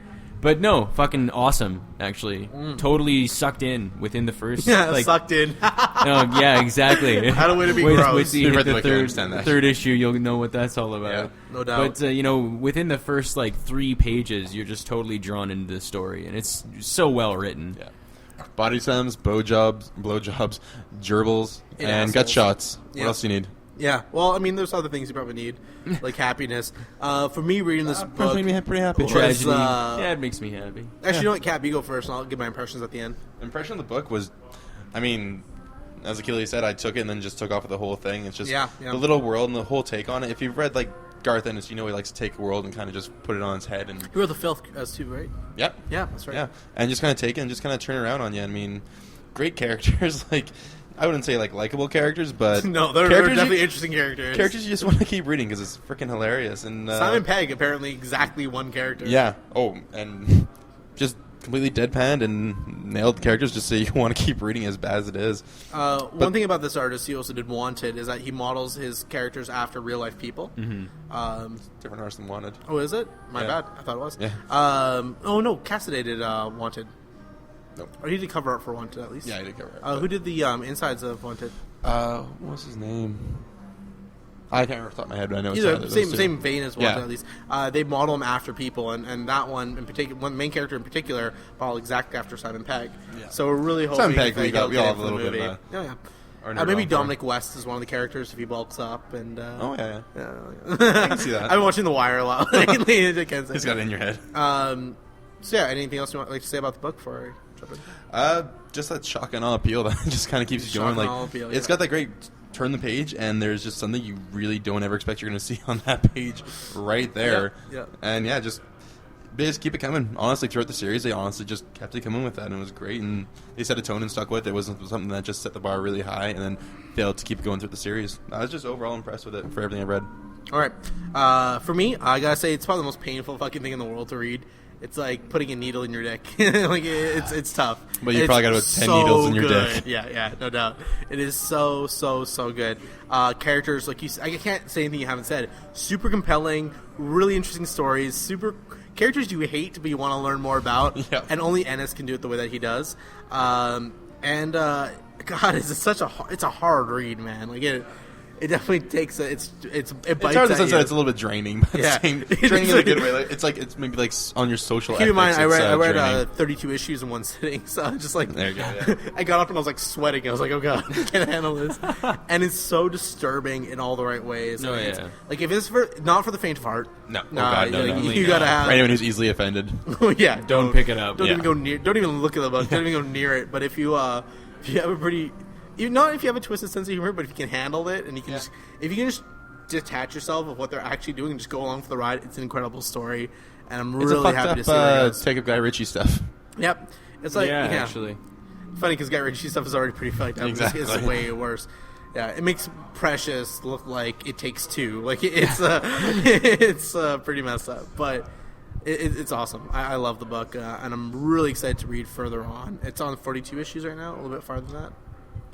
Speaker 3: But no, fucking awesome. Actually, totally sucked in within the first.
Speaker 1: yeah,
Speaker 3: like,
Speaker 1: sucked in.
Speaker 3: yeah, exactly.
Speaker 1: I don't want to be
Speaker 3: Wait
Speaker 1: gross.
Speaker 3: till you
Speaker 2: You've
Speaker 3: hit
Speaker 2: read the
Speaker 3: the
Speaker 2: book, you
Speaker 3: third,
Speaker 2: understand that.
Speaker 3: third issue, you'll know what that's all about.
Speaker 2: Yeah,
Speaker 1: no doubt.
Speaker 3: But within the first like 3 pages, you're just totally drawn into the story, and it's so well written.
Speaker 2: Yeah. Body slams, blowjobs, gerbils,
Speaker 1: And
Speaker 2: and gut
Speaker 1: assholes.
Speaker 2: shots.
Speaker 1: Yeah.
Speaker 2: What else do you need?
Speaker 1: Yeah, well, I mean, there's other things you probably need, like happiness. For me, reading this book...
Speaker 2: made me pretty happy.
Speaker 1: was,
Speaker 3: Tragedy.
Speaker 1: uh,
Speaker 3: It makes me happy.
Speaker 1: Actually, you know what, Cap, you go first, and I'll give my impressions at the end.
Speaker 2: Impression of the book was, I mean, as Achilles said, I took it and then just took off with the whole thing. It's just
Speaker 1: Yeah.
Speaker 2: the little world and the whole take on it. If you've read like Garth Ennis, you know he likes to take a world and kind of just put it on his head and
Speaker 1: You wrote The Filth as too, right?
Speaker 2: yep,
Speaker 1: Yeah, that's right.
Speaker 2: yeah, and just kind of take it and just kind of turn it around on you. I mean, great characters. Like I wouldn't say like likable characters, but
Speaker 1: No, they're
Speaker 2: characters
Speaker 1: definitely
Speaker 2: you,
Speaker 1: interesting characters.
Speaker 2: characters you just want to keep reading because it's freaking hilarious. And
Speaker 1: Simon Pegg, apparently exactly one character.
Speaker 2: yeah. Oh, and just completely deadpanned and nailed the characters just so you want to keep reading as bad as it is.
Speaker 1: One thing about this artist he also did Wanted is that he models his characters after real life people.
Speaker 3: Mm-hmm.
Speaker 2: Different artist than Wanted.
Speaker 1: Oh, is it? My
Speaker 2: Yeah.
Speaker 1: bad. I thought it was.
Speaker 2: Yeah.
Speaker 1: Oh no, Cassidy did Wanted.
Speaker 2: Nope.
Speaker 1: Or he did cover art for Wanted at least.
Speaker 2: Yeah, I did cover it.
Speaker 1: Who did the insides of Wanted?
Speaker 2: What's his name? I can't remember off the top of my head, but I know it's
Speaker 1: Either
Speaker 2: either of
Speaker 1: same
Speaker 2: those two.
Speaker 1: same vein as Wanted
Speaker 2: Yeah.
Speaker 1: at least. They model him after people, and that one in particular, one main character in particular, modeled exactly after Simon Pegg.
Speaker 2: Yeah.
Speaker 1: So we're really hoping
Speaker 2: Simon Pegg,
Speaker 1: that
Speaker 2: we
Speaker 1: they'll
Speaker 2: all
Speaker 1: get
Speaker 2: have
Speaker 1: it
Speaker 2: a
Speaker 1: for the
Speaker 2: little bit
Speaker 1: movie.
Speaker 2: of
Speaker 1: Yeah.
Speaker 2: Our
Speaker 1: Maybe
Speaker 2: nerd on
Speaker 1: Dominic West is one of the characters if he bulks up, and
Speaker 2: Oh yeah,
Speaker 1: yeah.
Speaker 2: I can see that.
Speaker 1: I've been watching The Wire a lot lately. I can't say.
Speaker 2: he's got it in your head.
Speaker 1: So yeah, anything else you want like to say about the book before I jump in?
Speaker 2: Just that shock and awe appeal that just kind of keeps you going.
Speaker 1: Shock and
Speaker 2: Like
Speaker 1: awe appeal,
Speaker 2: it's
Speaker 1: yeah.
Speaker 2: got that great turn the page, and there's just something you really don't ever expect you're going to see on that page right there.
Speaker 1: Yeah.
Speaker 2: And yeah, just they just keep it coming. Honestly, throughout the series, they honestly just kept it coming with that, and it was great. And they set a tone and stuck with it. It wasn't something that just set the bar really high and then failed to keep going through the series. I was just overall impressed with it for everything I read.
Speaker 1: All right. For me, I gotta say it's probably the most painful fucking thing in the world to read. It's like putting a needle in your dick. Like it's tough.
Speaker 2: But you
Speaker 1: It's
Speaker 2: probably got about 10 needles in your
Speaker 1: good.
Speaker 2: dick.
Speaker 1: Yeah, no doubt. It is so good. Characters like I can't say anything you haven't said. Super compelling, really interesting stories. Super characters you hate but you want to learn more about.
Speaker 2: Yeah.
Speaker 1: And only Ennis can do it the way that he does. God, it's a hard read, man. Like it definitely takes it bites
Speaker 2: It's hard in the
Speaker 1: at
Speaker 2: sense
Speaker 1: you.
Speaker 2: that it's a little bit draining. But
Speaker 1: Yeah.
Speaker 2: draining in a good way. Like, it's maybe like on your social.
Speaker 1: Keep in mind,
Speaker 2: ethics,
Speaker 1: I read
Speaker 2: draining.
Speaker 1: 32 issues in one sitting, so I just like
Speaker 2: There you go, yeah.
Speaker 1: I got up and I was like sweating. I was like, oh god, I can't handle this. And it's so disturbing in all the right ways.
Speaker 3: Oh,
Speaker 1: And it's-
Speaker 3: yeah.
Speaker 1: like if it's not for the faint of heart.
Speaker 2: No. Oh, God, no,
Speaker 1: like,
Speaker 2: no.
Speaker 1: you gotta have.
Speaker 2: For anyone who's easily offended.
Speaker 1: Yeah,
Speaker 3: Don't pick it up.
Speaker 1: Don't
Speaker 2: Yeah.
Speaker 1: even go near. Don't even look at the book. Don't even go near it. But if you have a pretty not if you have a twisted sense of humor, but if you can handle it and you can if you can just detach yourself of what they're actually doing and just go along for the ride, it's an incredible story, and I'm really happy to see where it goes.
Speaker 2: Take up Guy Ritchie stuff.
Speaker 1: Yep, it's like
Speaker 3: actually,
Speaker 1: funny because Guy Ritchie stuff is already pretty fucked up.
Speaker 2: Exactly.
Speaker 1: It's way worse. Yeah, it makes Precious look like It Takes Two. Like it's it's pretty messed up, but it's awesome. I love the book, and I'm really excited to read further on. It's on 42 issues right now, a little bit farther than that.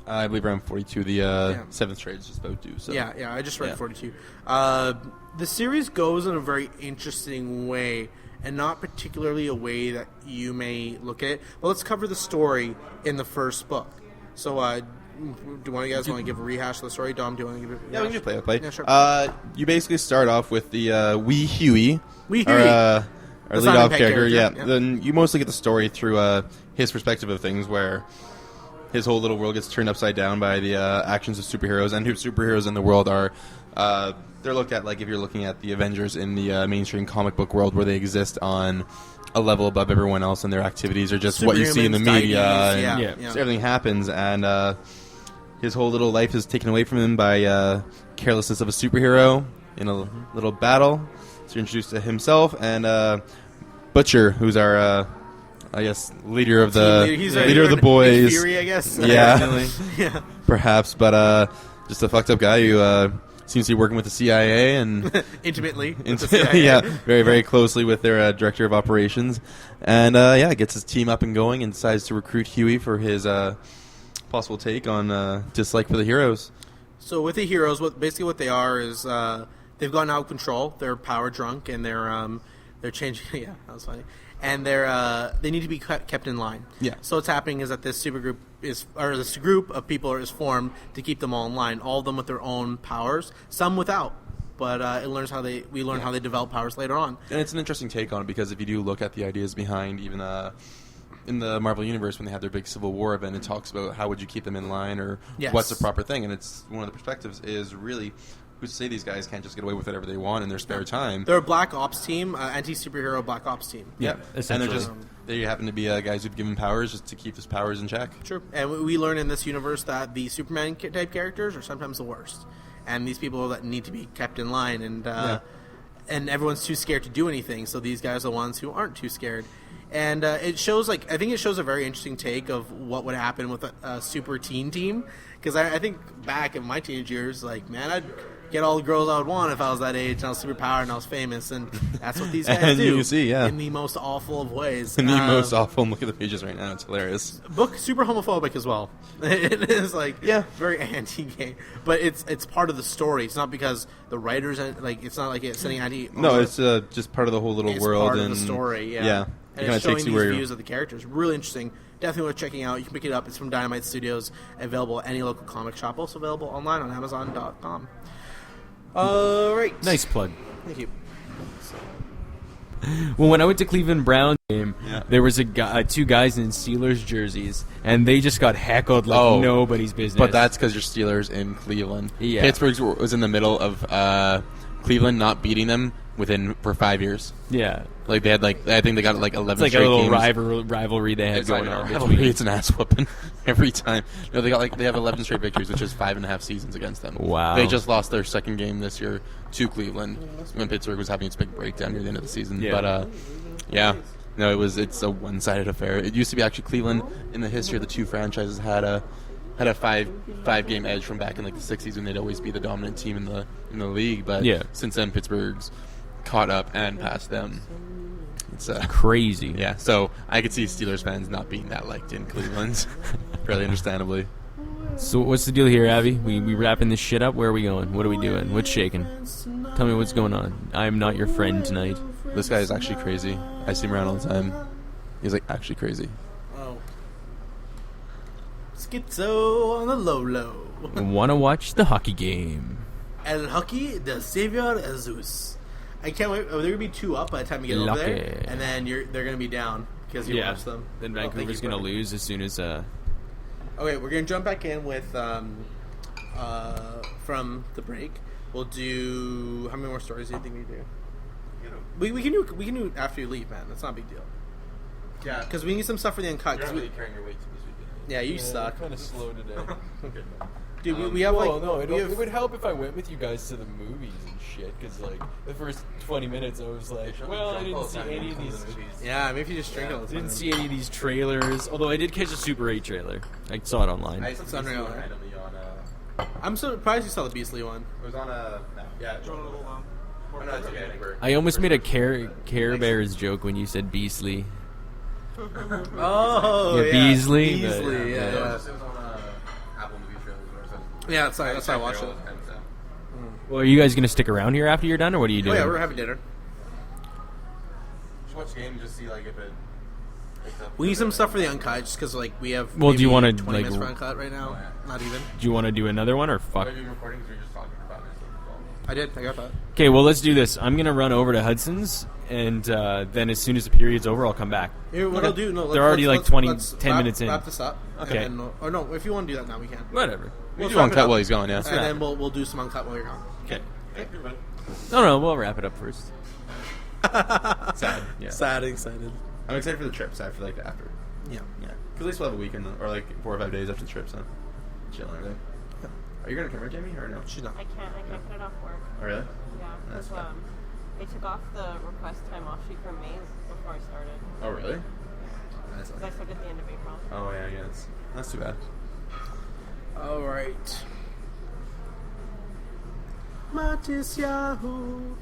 Speaker 2: I believe around 42. The seventh trade is just about due. So
Speaker 1: Yeah, I just read 42. The series goes in a very interesting way, and not particularly a way that you may look at it. But let's cover the story in the first book. So, do one of you guys want to give a rehash of the story? Dom, do you want to give it?
Speaker 2: Yeah, we can just play it. Play.
Speaker 1: Yeah, sure.
Speaker 2: You basically start off with the Wee Huey.
Speaker 1: Wee Huey.
Speaker 2: Our
Speaker 1: The
Speaker 2: lead-off
Speaker 1: Simon Pegg
Speaker 2: character. Yeah.
Speaker 1: character, yeah.
Speaker 2: Then you mostly get the story through his perspective of things, where his whole little world gets turned upside down by the actions of superheroes, and who superheroes in the world are. They're looked at like if you're looking at the Avengers in the mainstream comic book world, where they exist on a level above everyone else, and their activities are just what you see in the
Speaker 1: Superhumans,
Speaker 2: media.
Speaker 1: deities,
Speaker 2: And
Speaker 1: yeah.
Speaker 2: so everything happens, and his whole little life is taken away from him by carelessness of a superhero in a little battle. So you're introduced to himself and Butcher, who's our, I guess, leader of the
Speaker 1: He's our
Speaker 2: leader of the
Speaker 1: Nick
Speaker 2: boys.
Speaker 1: Fury, I guess.
Speaker 2: Yeah,
Speaker 1: Yeah.
Speaker 2: perhaps, but just a fucked up guy who seems to be working with the CIA and
Speaker 1: Intimately. with the CIA.
Speaker 2: yeah, very very closely with their director of operations, and gets his team up and going and decides to recruit Huey for his possible take on dislike for the heroes.
Speaker 1: So with the heroes, what they are is they've gotten out of control. They're power drunk, and they're changing. Yeah, that was funny. And they need to be kept in line.
Speaker 2: Yeah.
Speaker 1: So what's happening is that this this group of people is formed to keep them all in line. All of them with their own powers, some without. But we learn how they develop powers later on.
Speaker 2: And it's an interesting take on it because if you do look at the ideas behind even in the Marvel Universe when they had their big Civil War event, it talks about how would you keep them in line or what's the proper thing. And it's one of the perspectives is really who's to say these guys can't just get away with whatever they want in their spare time.
Speaker 1: They're a Black Ops team, anti-superhero Black Ops team.
Speaker 2: Yeah, and they're just
Speaker 1: essentially.
Speaker 2: they happen to be guys who've given powers just to keep his powers in check.
Speaker 1: True. And we learn in this universe that the Superman type characters are sometimes the worst. And these people that need to be kept in line, and everyone's too scared to do anything, so these guys are the ones who aren't too scared. And it shows, I think it shows a very interesting take of what would happen with a super teen team. Because I think back in my teenage years, man, I'd get all the girls I would want if I was that age and I was super powered and I was famous. And that's what these guys
Speaker 2: And
Speaker 1: do.
Speaker 2: you see, yeah.
Speaker 1: In the most awful of ways.
Speaker 2: In the most awful, and look at the pages right now, it's hilarious.
Speaker 1: Book super homophobic as well. It is very anti-gay, but it's part of the story. It's not because the writers it's not like it's sending anti.
Speaker 2: No, it's just part of the whole little
Speaker 1: it's
Speaker 2: world
Speaker 1: part
Speaker 2: and
Speaker 1: of the story. Yeah,
Speaker 2: yeah.
Speaker 1: And it's showing these views of the characters. Really interesting. Definitely worth checking out. You can pick it up. It's from Dynamite Studios. Available at any local comic shop. Also available online on Amazon.com. All right.
Speaker 3: Nice plug.
Speaker 1: Thank you.
Speaker 3: Well, when I went to Cleveland Browns game,
Speaker 2: Yeah.
Speaker 3: there was two guys in Steelers jerseys, and they just got heckled like nobody's business.
Speaker 2: But that's because you're Steelers in Cleveland.
Speaker 3: Yeah.
Speaker 2: Pittsburgh was in the middle of Cleveland not beating them for 5 years.
Speaker 3: Yeah.
Speaker 2: Like they had I think they got 11
Speaker 3: It's like a
Speaker 2: straight
Speaker 3: little
Speaker 2: games.
Speaker 3: rivalry they had
Speaker 2: It's
Speaker 3: going
Speaker 2: not even
Speaker 3: on.
Speaker 2: a rivalry,
Speaker 3: between-
Speaker 2: it's an ass whooping every time. No, they have 11 straight victories, which is 5.5 seasons against them.
Speaker 3: Wow.
Speaker 2: They just lost their second game this year to Cleveland when Pittsburgh was having its big breakdown near the end of the season.
Speaker 3: Yeah.
Speaker 2: But no, it's a one-sided affair. It used to be actually Cleveland in the history of the two franchises had a 5-game edge from back in the 60s when they'd always be the dominant team in the league. But since then, Pittsburgh's caught up and passed them. It's
Speaker 3: crazy.
Speaker 2: Yeah, so I could see Steelers fans not being that liked in Cleveland, fairly understandably.
Speaker 3: So what's the deal here, Abby? We wrapping this shit up? Where are we going? What are we doing? What's shaking? Tell me what's going on. I am not your friend tonight.
Speaker 2: This guy is actually crazy. I see him around all the time. He's actually crazy.
Speaker 1: Oh. Schizo on the low.
Speaker 3: Want to watch the hockey game?
Speaker 1: El Hockey de Savior Jesus. I can't wait. Oh, they're gonna be 2 up by the time you get over there,
Speaker 3: Lucky.
Speaker 1: and then they're gonna be down because you watch them.
Speaker 3: Then
Speaker 1: Oh, thank
Speaker 3: Vancouver's
Speaker 1: you,
Speaker 3: going to
Speaker 1: Brian.
Speaker 3: lose as soon as...
Speaker 1: Okay, we're gonna jump back in with from the break. We'll do. How many more stories do you think we do? We can do it after you leave, man. That's not a big deal. Yeah, because we need some stuff for the Uncut. Yeah, you suck.
Speaker 5: Kind of slow today.
Speaker 1: Dude, we have like...
Speaker 5: no,
Speaker 1: we have-
Speaker 5: it would help if I went with you guys to the movies and shit. Because like the first 20 minutes, I was like, well, I didn't see any of these.
Speaker 1: Yeah, maybe if you just drink all the time.
Speaker 3: Didn't see any of these trailers. Although I did catch a Super 8 trailer. I saw it online.
Speaker 1: It's unreal, right?
Speaker 2: randomly on
Speaker 1: I'm surprised you saw the Beastly one.
Speaker 2: it was on a yeah. Oh, no, it's okay. I think we're.
Speaker 3: I almost made a Care Bears joke when you said Beastly.
Speaker 1: Oh,
Speaker 3: Yeah, Beasley, but-
Speaker 1: Beasley,
Speaker 2: It
Speaker 1: yeah.
Speaker 2: was on Apple movie trailers.
Speaker 1: Yeah, sorry, that's why I watched it.
Speaker 3: Well, are you guys going to stick around here after you're done, or what are you
Speaker 1: Oh,
Speaker 3: doing?
Speaker 1: yeah, we're having dinner.
Speaker 2: Just watch the game and just see like if it picks up.
Speaker 1: We need some stuff for the Uncut, just because like we have.
Speaker 3: Well, do you
Speaker 1: maybe
Speaker 3: wanna,
Speaker 1: 20
Speaker 3: like,
Speaker 1: minutes for Uncut right now? Not even.
Speaker 3: Do you want to do another one, or fuck?
Speaker 2: Are you recording? Because we're just talking about it.
Speaker 1: I did. I got that.
Speaker 3: Okay, well, let's do this. I'm going to run over to Hudson's, and then as soon as the period's over, I'll come back.
Speaker 1: Here, what I'll do? No,
Speaker 3: They're already like 10 minutes in.
Speaker 1: Wrap this up.
Speaker 3: Okay.
Speaker 1: And then, or no, if you want to do that now, we can.
Speaker 3: Whatever.
Speaker 2: We'll
Speaker 1: We'll
Speaker 2: do
Speaker 1: wrap it
Speaker 2: Uncut
Speaker 1: up.
Speaker 2: while he's gone. Yeah.
Speaker 1: And then we'll do some Uncut while you're gone.
Speaker 3: Okay. No, we'll wrap it up first.
Speaker 2: Sad. Yeah.
Speaker 1: Sad, excited.
Speaker 2: I'm excited for the trip. Sad for like the after.
Speaker 1: Yeah.
Speaker 2: Yeah. Because at least we'll have a weekend or like 4 or 5 days after the trip, so chill and everything. Are you gonna come here, Jamie, or no?
Speaker 1: She's not.
Speaker 4: I can't get it off work.
Speaker 2: Oh really?
Speaker 4: Yeah,
Speaker 2: That's
Speaker 4: because
Speaker 2: fine.
Speaker 4: they took off the request time off sheet from May before I started.
Speaker 2: Oh really? That's
Speaker 4: Because I started at the end of April.
Speaker 2: Oh yeah, I guess. That's too bad.
Speaker 1: All right. Matis Yahoo.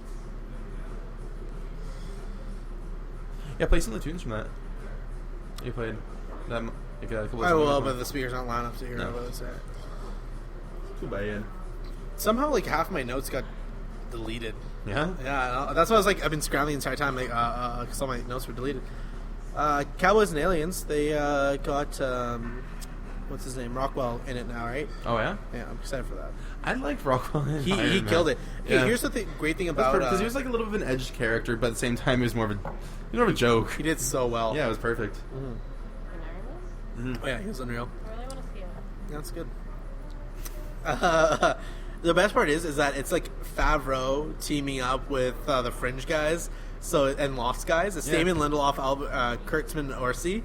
Speaker 2: Yeah, play some of the tunes from that. You played that like a couple of
Speaker 1: I
Speaker 2: songs
Speaker 1: will,
Speaker 2: from
Speaker 1: but
Speaker 2: it.
Speaker 1: the speakers aren't loud enough to hear
Speaker 2: No.
Speaker 1: what it's at.
Speaker 2: Too bad.
Speaker 1: Somehow, like half my notes got deleted.
Speaker 2: Yeah.
Speaker 1: Yeah, that's why I was like, I've been scrambling the entire time, like, because all my notes were deleted. Cowboys and Aliens, they got what's his name, Rockwell in it now, right?
Speaker 2: Oh yeah.
Speaker 1: Yeah, I'm excited for that.
Speaker 2: I like Rockwell.
Speaker 1: He killed it. Hey, here's the great thing about
Speaker 2: because he was like a little bit of an edged character, but at the same time he was more of a joke.
Speaker 1: he did so well.
Speaker 2: Yeah, it was perfect.
Speaker 4: And Ireland?
Speaker 1: Oh, yeah, he was unreal.
Speaker 4: I really want to see it.
Speaker 1: Yeah, that's good. The best part is that it's like Favreau teaming up with the Fringe guys, and Lost guys. It's
Speaker 2: Yeah.
Speaker 1: Damon Lindelof, Kurtzman, Orsi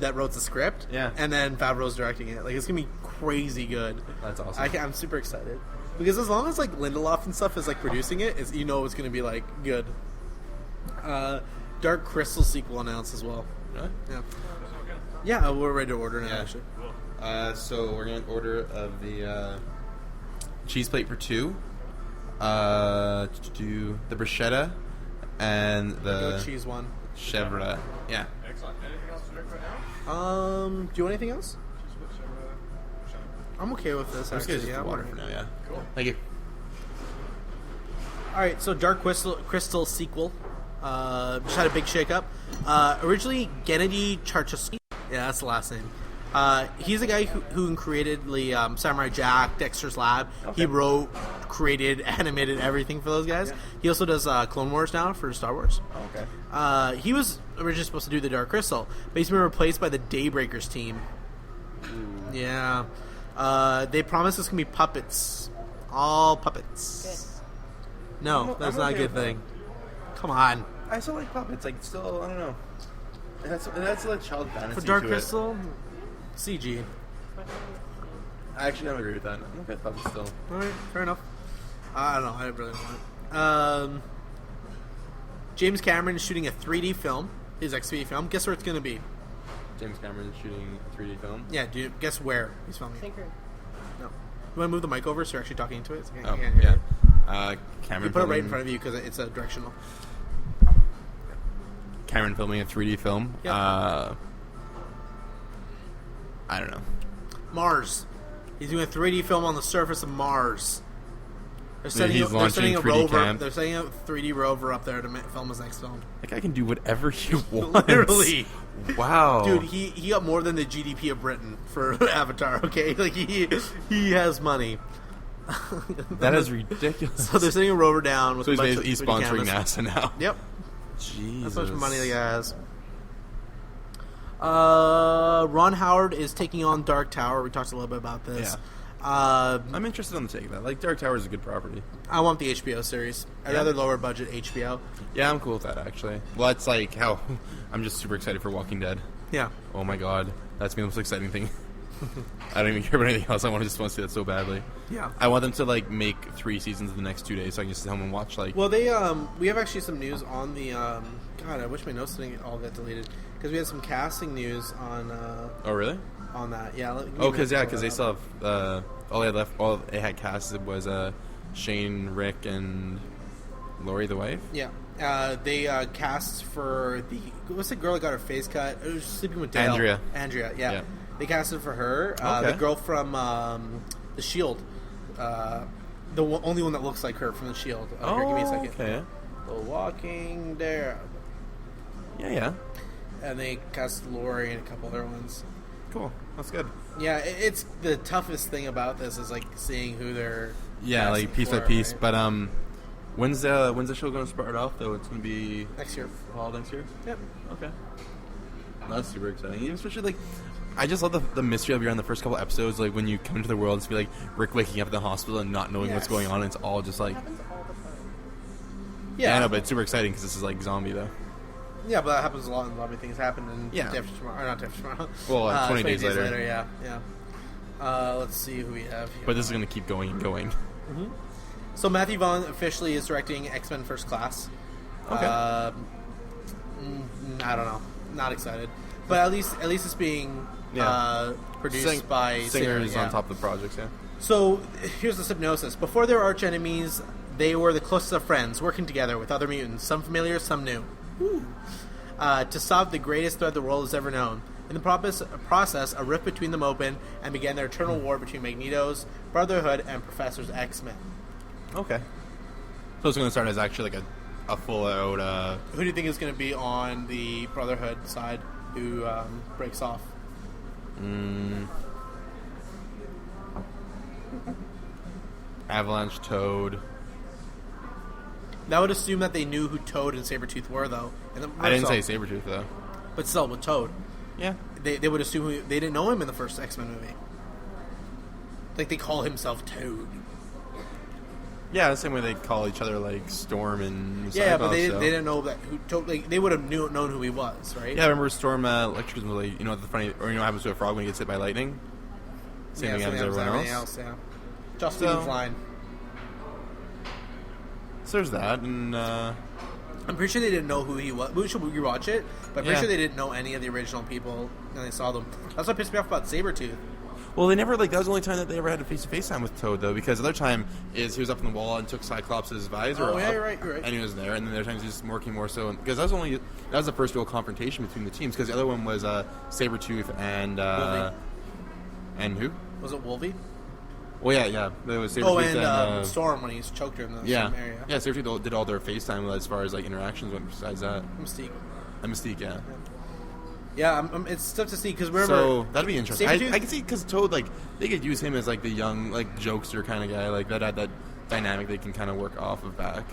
Speaker 1: that wrote the script.
Speaker 2: Yeah.
Speaker 1: and then Favreau's directing it. Like it's gonna be crazy good.
Speaker 2: That's awesome.
Speaker 1: I'm super excited because as long as like Lindelof and stuff is like producing it, it's it's gonna be like good. Dark Crystal sequel announced as well.
Speaker 2: Really?
Speaker 1: Yeah. Yeah, we're ready to order now.
Speaker 2: Yeah.
Speaker 1: Actually.
Speaker 2: So we're gonna order of the cheese plate for 2. To do the bruschetta and
Speaker 1: Do
Speaker 2: the
Speaker 1: a cheese one.
Speaker 2: chèvre. Yeah.
Speaker 5: Excellent. Anything else to drink right now?
Speaker 1: Do you want anything else? I'm okay with this.
Speaker 2: I'm just gonna
Speaker 1: Actually.
Speaker 2: just
Speaker 1: Yeah,
Speaker 2: water
Speaker 1: I'm
Speaker 2: for
Speaker 1: alright.
Speaker 2: now. Yeah.
Speaker 5: Cool.
Speaker 2: Thank you.
Speaker 1: All right, so Dark Crystal sequel. Just had a big shakeup. Originally, Gennady Charchowski. Yeah, that's the last name. He's the guy who created the Samurai Jack, Dexter's Lab.
Speaker 2: Okay.
Speaker 1: He wrote, created, animated everything for those guys.
Speaker 2: Yeah.
Speaker 1: He also does Clone Wars now for Star Wars.
Speaker 2: Oh, okay.
Speaker 1: He was originally supposed to do the Dark Crystal, but he's been replaced by the Daybreakers team. Yeah. They promise it's going to be puppets. All puppets. No, that's
Speaker 2: I'm
Speaker 1: not a
Speaker 2: okay
Speaker 1: good
Speaker 2: with
Speaker 1: thing. Come on.
Speaker 2: I still like puppets. Like, still, I don't know. That's like child fantasy.
Speaker 1: For Dark
Speaker 2: to
Speaker 1: Crystal, CG.
Speaker 2: I actually don't agree with that. I'm okay with puppets still.
Speaker 1: Alright, fair enough. I don't know. I really want it. James Cameron is shooting a 3D film, his XP film. Guess where it's going to be?
Speaker 2: James Cameron shooting a 3D film.
Speaker 1: Yeah, dude. Guess where he's filming it?
Speaker 4: Sinker.
Speaker 1: No. You want to move the mic over so you're actually talking into it? So I
Speaker 2: Oh,
Speaker 1: can't hear
Speaker 2: yeah.
Speaker 1: you.
Speaker 2: Cameron.
Speaker 1: You put it right in
Speaker 2: filming-
Speaker 1: front of you because it's a directional.
Speaker 2: Cameron filming a 3D film.
Speaker 1: Yep.
Speaker 2: I don't know.
Speaker 1: Mars. He's doing a 3D film on the surface of Mars. They're sending,
Speaker 2: he's launching
Speaker 1: a
Speaker 2: 3D
Speaker 1: rover.
Speaker 2: cam.
Speaker 1: They're sending a 3D rover up there to film his next film.
Speaker 2: That guy can do whatever he wants.
Speaker 1: Literally.
Speaker 2: Wow.
Speaker 1: Dude, he got more than the GDP of Britain for Avatar. Okay, like he has money.
Speaker 2: That is ridiculous.
Speaker 1: So they're sending a rover down with
Speaker 2: So
Speaker 1: a bunch
Speaker 2: he's
Speaker 1: of
Speaker 2: sponsoring
Speaker 1: 3D cameras.
Speaker 2: NASA now.
Speaker 1: Yep,
Speaker 2: Jesus.
Speaker 1: that's how much money the guy has. Ron Howard is taking on Dark Tower. We talked a little bit about this.
Speaker 2: I'm interested on the take of that. Like, Dark Tower is a good property.
Speaker 1: I want the HBO series. I'd
Speaker 2: Yeah.
Speaker 1: rather lower budget HBO.
Speaker 2: Yeah, I'm cool with that, actually. Well, it's like how I'm just super excited for Walking Dead.
Speaker 1: Yeah.
Speaker 2: Oh my god. That's the most exciting thing. I don't even care about anything else. I just want to see that so badly.
Speaker 1: Yeah.
Speaker 2: I want them to like make 3 seasons in the next 2 days, so I can just sit home and watch like.
Speaker 1: Well, they we have actually some news on the God. I wish my notes didn't all get deleted because we had some casting news on.
Speaker 2: Oh really?
Speaker 1: On that, yeah.
Speaker 2: Because they still have all they had left. All they had casted was Shane, Rick, and Lori, the wife.
Speaker 1: Yeah. They cast for what's the girl that got her face cut? It was sleeping with Dale. Andrea, yeah. They casted for her.
Speaker 2: Okay.
Speaker 1: The girl from The Shield. The only one that looks like her from The Shield. Here, give me a second.
Speaker 2: Okay.
Speaker 1: The Walking Dead.
Speaker 2: Yeah.
Speaker 1: And they cast Lori and a couple other ones.
Speaker 2: Cool. That's good.
Speaker 1: Yeah, it's the toughest thing about this is like seeing who they're.
Speaker 2: Yeah, like piece by piece. Right? But when's the show going to start off though? It's going to be
Speaker 1: next year.
Speaker 2: Fall next year.
Speaker 1: Yep.
Speaker 2: Okay. That's super exciting. Especially like, I just love the mystery of the first couple episodes. Like when you come into the world, it's be like Rick waking up in the hospital and not knowing what's going on. And it's all just like.
Speaker 4: It happens all the time.
Speaker 1: Yeah,
Speaker 2: I know, but it's super exciting because this is like zombie though.
Speaker 1: Yeah, but that happens a lot in zombie things. Happen in
Speaker 2: Yeah.
Speaker 1: Day After Tomorrow, or not Day After Tomorrow.
Speaker 2: Well, 20 days later.
Speaker 1: Yeah. Let's see who we have here.
Speaker 2: But this is going to keep going and going.
Speaker 1: Mm-hmm. So Matthew Vaughn officially is directing X-Men First Class.
Speaker 2: Okay.
Speaker 1: I don't know. Not excited. But at least it's being produced by
Speaker 2: singers on top of the projects, yeah.
Speaker 1: So here's the synopsis. Before they were arch enemies, they were the closest of friends, working together with other mutants, some familiar, some new. To solve the greatest threat the world has ever known. In the process, a rift between them opened and began their eternal war between Magneto's Brotherhood and Professor's X-Men.
Speaker 2: Okay. So it's going to start as actually like a full-out...
Speaker 1: Who do you think is going to be on the Brotherhood side who breaks off?
Speaker 2: Avalanche, Toad...
Speaker 1: That would assume that they knew who Toad and Sabretooth were, though.
Speaker 2: I didn't say Sabretooth, though.
Speaker 1: But still, with Toad.
Speaker 2: Yeah.
Speaker 1: They would assume they didn't know him in the first X-Men movie. Like, they call himself Toad.
Speaker 2: Yeah, the same way they call each other, like, Storm and Cyclops.
Speaker 1: Yeah, but they didn't know that who Toad... Like, they would have known who he was, right?
Speaker 2: Yeah, I remember Storm Electricus was like, the funny... Or what happens to a frog when he gets hit by lightning? Same thing happens to everyone else.
Speaker 1: Yeah. Just fine.
Speaker 2: So there's that, and
Speaker 1: I'm pretty sure they didn't know who he was. We should rewatch it, but I'm pretty sure they didn't know any of the original people when they saw them. That's what pissed me off about Sabretooth.
Speaker 2: Well, they never, that was the only time that they ever had a face-to-face time with Toad, though, because the other time is he was up on the wall and took Cyclops' visor off.
Speaker 1: You're right.
Speaker 2: And he was there, and then the other times he was working more so, because that was the first real confrontation between the teams, because the other one was Sabretooth and,
Speaker 1: Wolvie.
Speaker 2: And who?
Speaker 1: Was it Wolvie?
Speaker 2: Well, yeah. There was Sabretooth
Speaker 1: and Storm when he choked her in the same area.
Speaker 2: Yeah, Sabretooth did all their FaceTime as far as, like, interactions went besides that. Mystique, yeah.
Speaker 1: Yeah, it's tough to see, because remember...
Speaker 2: So, that'd be interesting. I can see, because Toad, like, they could use him as, like, the young, like, jokester kind of guy, like, that dynamic they can kind of work off of back.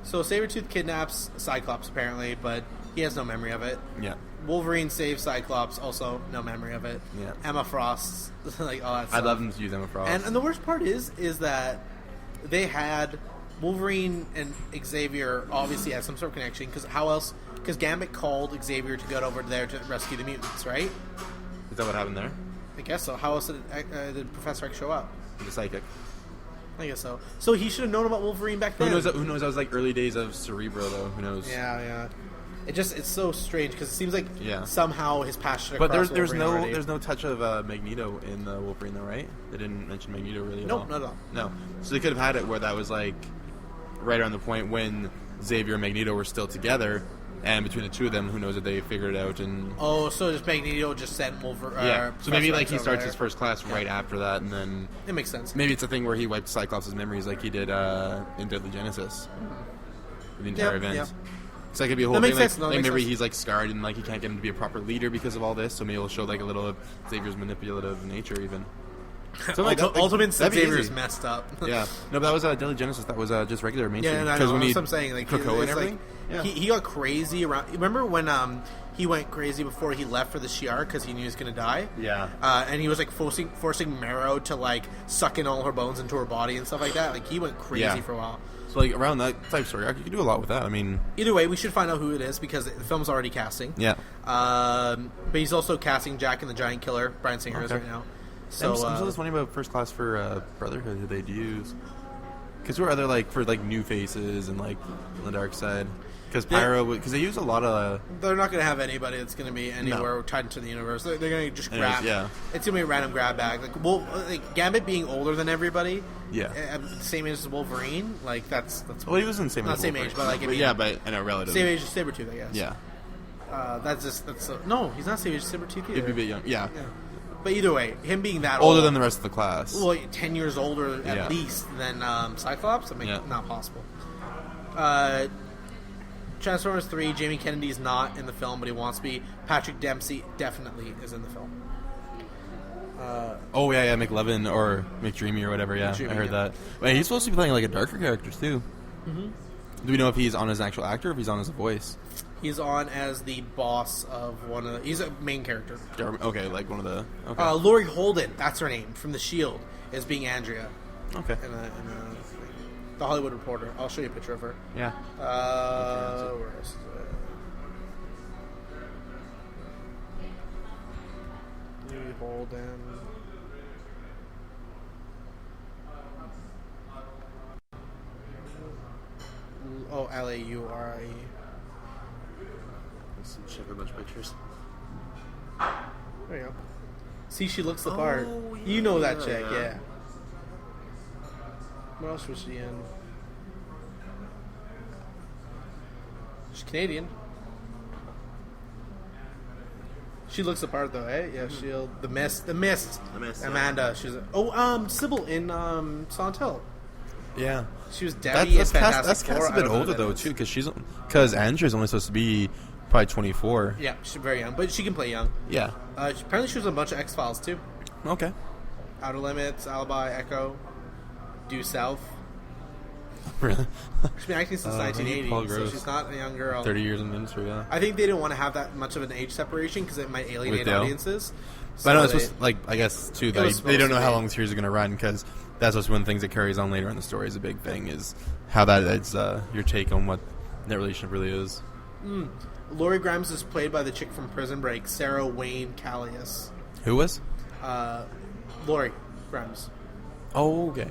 Speaker 1: So, Sabretooth kidnaps Cyclops, apparently, but he has no memory of it.
Speaker 2: Yeah.
Speaker 1: Wolverine saves Cyclops, also no memory of it.
Speaker 2: Yeah.
Speaker 1: Emma Frost, like, all that stuff.
Speaker 2: I'd love them to use Emma Frost.
Speaker 1: And the worst part is that they had Wolverine and Xavier obviously had some sort of connection, because how else... Because Gambit called Xavier to go over there to rescue the mutants, right?
Speaker 2: Is that what happened there?
Speaker 1: I guess so. How else did Professor X show up?
Speaker 2: The psychic.
Speaker 1: I guess so. So he should have known about Wolverine back then.
Speaker 2: Who knows? That was like early days of Cerebro, though. Who knows?
Speaker 1: Yeah. It's so strange because it seems like somehow his passion.
Speaker 2: But there's no touch of Magneto in the Wolverine, though, right? They didn't mention Magneto really at all.
Speaker 1: Nope, not at all.
Speaker 2: No. So they could have had it where that was like right around the point when Xavier and Magneto were still together. And between the two of them, who knows if they figured it out and...
Speaker 1: Oh, so just Magneto just sent Wolverine...
Speaker 2: Yeah, so maybe like he starts his first class right after that, and then...
Speaker 1: It makes sense.
Speaker 2: Maybe it's a thing where he wiped Cyclops' memories like he did in Deadly Genesis. The entire event.
Speaker 1: Yep.
Speaker 2: So that could be a whole
Speaker 1: that
Speaker 2: thing.
Speaker 1: Makes sense.
Speaker 2: Like maybe
Speaker 1: sense.
Speaker 2: he's like scarred and like he can't get him to be a proper leader because of all this, so maybe it'll show like a little of Xavier's manipulative nature even.
Speaker 1: So like Ultimate Xavier is messed up.
Speaker 2: Yeah. No, but that was Deadly Genesis. That was just regular mainstream.
Speaker 1: Yeah,
Speaker 2: because
Speaker 1: when that's what I'm saying. Like,
Speaker 2: Coco and everything.
Speaker 1: Like, he got crazy around. Remember when he went crazy before he left for the Shi'ar because he knew he was going to die?
Speaker 2: Yeah.
Speaker 1: And he was like forcing Marrow to like suck in all her bones into her body and stuff like that. Like he went crazy for a while.
Speaker 2: So like around that type story arc, you can do a lot with that. I mean,
Speaker 1: either way, we should find out who it is because the film's already casting.
Speaker 2: Yeah.
Speaker 1: But he's also casting Jack and the Giant Killer. Bryan Singer is right now. So
Speaker 2: I'm still just wondering about First Class for Brotherhood, who they'd use. Because who are there, like, for, like, new faces and, like, on the dark side? Because Pyro, because they use a lot of...
Speaker 1: they're not going to have anybody that's going to be anywhere tied into the universe. They're going to just grab...
Speaker 2: Yeah.
Speaker 1: It's going to be a random grab bag. Like Gambit being older than everybody,
Speaker 2: Yeah.
Speaker 1: At the same age as Wolverine, like, that's
Speaker 2: Well, he was in the same age.
Speaker 1: not same age, but, like, I mean,
Speaker 2: yeah, but I know, relatively.
Speaker 1: same age as Sabretooth, I guess.
Speaker 2: Yeah.
Speaker 1: No, he's not same age as Sabretooth either.
Speaker 2: He'd be a bit young. Yeah.
Speaker 1: But either way, him being that
Speaker 2: Older
Speaker 1: old,
Speaker 2: than the rest of the class.
Speaker 1: well, 10 years older
Speaker 2: Yeah.
Speaker 1: at least than Cyclops, I mean,
Speaker 2: Yeah.
Speaker 1: not possible. Transformers 3, Jamie Kennedy's not in the film, but he wants to be. Patrick Dempsey definitely is in the film.
Speaker 2: Oh, yeah, McLevin or McDreamy or whatever, yeah.
Speaker 1: McDreamy,
Speaker 2: I heard
Speaker 1: yeah.
Speaker 2: that. But he's supposed to be playing, like, a darker character, too.
Speaker 1: Mm-hmm.
Speaker 2: Do we know if he's on as an actual actor or if he's on as a voice?
Speaker 1: He's on as the boss of one of the... He's a main character.
Speaker 2: Okay, like one of the... Okay.
Speaker 1: Laurie Holden, that's her name, from The Shield, is being Andrea
Speaker 2: Okay.
Speaker 1: in The Hollywood Reporter. I'll show you a picture of her.
Speaker 2: Yeah.
Speaker 1: Where else is it? Laurie Holden... Oh, Laurie.
Speaker 2: Let's check a bunch of pictures.
Speaker 1: There you go. See, she looks the part. You know that chick, yeah. What else was she in? She's Canadian. She looks the part, though, eh? Yeah, Shield. The Mist. Amanda. She's Sybil in Silent Hill.
Speaker 2: Yeah.
Speaker 1: She was Debbie in Fantastic
Speaker 2: That's
Speaker 1: Four.
Speaker 2: cast a
Speaker 1: I
Speaker 2: bit
Speaker 1: don't know
Speaker 2: older,
Speaker 1: who that
Speaker 2: though,
Speaker 1: is.
Speaker 2: too, because Andrew's only supposed to be probably 24.
Speaker 1: Yeah, she's very young, but she can play young.
Speaker 2: Yeah.
Speaker 1: Apparently, she was in a bunch of X-Files, too.
Speaker 2: Okay.
Speaker 1: Outer Limits, Alibi, Echo, Due South.
Speaker 2: Really?
Speaker 1: She's been acting since
Speaker 2: Paul
Speaker 1: 1980, so
Speaker 2: Gross.
Speaker 1: she's not a young girl.
Speaker 2: 30 years in the industry, yeah.
Speaker 1: I think they didn't want to have that much of an age separation because it might alienate
Speaker 2: Dale?
Speaker 1: audiences.
Speaker 2: But I know
Speaker 1: So
Speaker 2: it's
Speaker 1: they-
Speaker 2: supposed to, like, I guess, too,
Speaker 1: It was
Speaker 2: they don't know
Speaker 1: supposed to
Speaker 2: how
Speaker 1: be.
Speaker 2: long the series is going to run, because that's just one of the things that carries on later in the story is a big thing, is how that's your take on what that relationship really is.
Speaker 1: Laurie Grimes is played by the chick from Prison Break, Sarah Wayne Callias.
Speaker 2: Who was?
Speaker 1: Laurie Grimes.
Speaker 2: Oh, okay.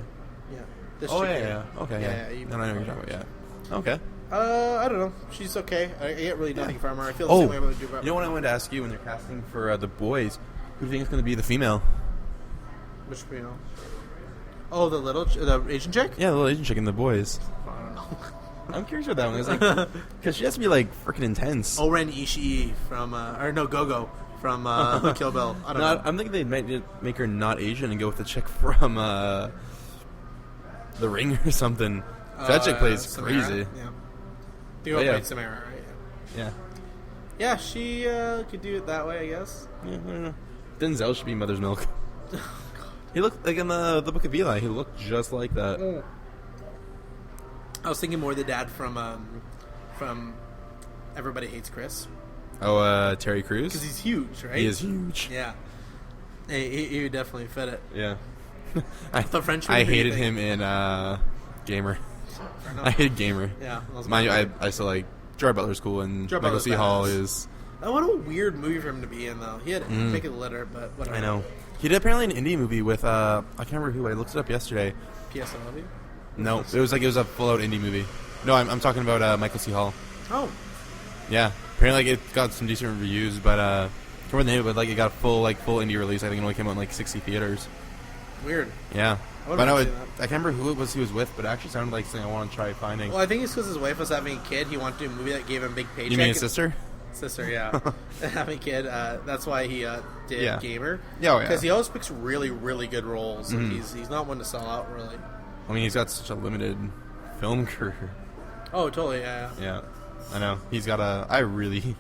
Speaker 1: Yeah. This
Speaker 2: Oh,
Speaker 1: chick
Speaker 2: yeah,
Speaker 1: here.
Speaker 2: yeah. Okay, yeah.
Speaker 1: you-
Speaker 2: I know what you're talking about, yeah. Okay.
Speaker 1: I don't know. She's okay. I get really nothing from her. I feel the
Speaker 2: Oh,
Speaker 1: same way about the
Speaker 2: you know what I wanted to ask you when they're casting for The Boys? Who do you think is going to be the female?
Speaker 1: Which you know? Oh, the Asian chick?
Speaker 2: Yeah, the little Asian chick in The Boys.
Speaker 1: I don't know.
Speaker 2: I'm curious about that one. It's like, because she has to be, like, freaking intense.
Speaker 1: Oren Ishii from Go-Go from Kill Bill. I don't
Speaker 2: No,
Speaker 1: know.
Speaker 2: I'm thinking they might make her not Asian and go with the chick from The Ring or something. That chick plays
Speaker 1: Samara?
Speaker 2: crazy.
Speaker 1: Yeah. The girl
Speaker 2: Yeah.
Speaker 1: played Samara, right?
Speaker 2: Yeah.
Speaker 1: Yeah, she could do it that way, I guess.
Speaker 2: Yeah, I don't know. Denzel should be Mother's Milk. He looked like in the Book of Eli. He looked just like that.
Speaker 1: I was thinking more the dad from Everybody Hates Chris
Speaker 2: Oh, Terry Crews.
Speaker 1: because he's huge, right?
Speaker 2: He is huge.
Speaker 1: Yeah, he would definitely fit it.
Speaker 2: Yeah.
Speaker 1: The Frenchman.
Speaker 2: I
Speaker 1: who do you
Speaker 2: hated
Speaker 1: think?
Speaker 2: him in Gamer.
Speaker 1: Fair enough.
Speaker 2: I hated Gamer.
Speaker 1: Yeah, that was
Speaker 2: Mind you,
Speaker 1: bad.
Speaker 2: I still like Gerard Butler's cool and
Speaker 1: Gerard
Speaker 2: Michael
Speaker 1: Butler's
Speaker 2: C. Hall
Speaker 1: badass.
Speaker 2: is.
Speaker 1: Oh, what a weird movie for him to be in, though. He had to pick a litter, but whatever.
Speaker 2: I know. He did apparently an indie movie with I can't remember who. I looked it up yesterday.
Speaker 1: P.S. I love you.
Speaker 2: No, it was a full out indie movie. No, I'm talking about Michael C. Hall.
Speaker 1: Oh,
Speaker 2: Yeah, apparently it got some decent reviews, but I can't remember the name of it. Like it got full indie release. I think it only came out in like 60 theaters.
Speaker 1: weird.
Speaker 2: Yeah,
Speaker 1: I would've
Speaker 2: but I
Speaker 1: liked to see
Speaker 2: I can't remember who it was he was with, but it actually sounded like something I want to try finding.
Speaker 1: Well, I think it's because his wife was having a kid. He wanted to do a movie that gave him a big paycheck.
Speaker 2: You mean his sister?
Speaker 1: Sister, yeah. Having a kid. That's why he did
Speaker 2: Yeah.
Speaker 1: Gamer.
Speaker 2: Yeah, oh, yeah.
Speaker 1: Because he always picks really, really good roles.
Speaker 2: Mhm.
Speaker 1: He's not one to sell out, really.
Speaker 2: I mean, he's got such a limited film career.
Speaker 1: Oh, totally, yeah.
Speaker 2: Yeah, I know. He's got I really...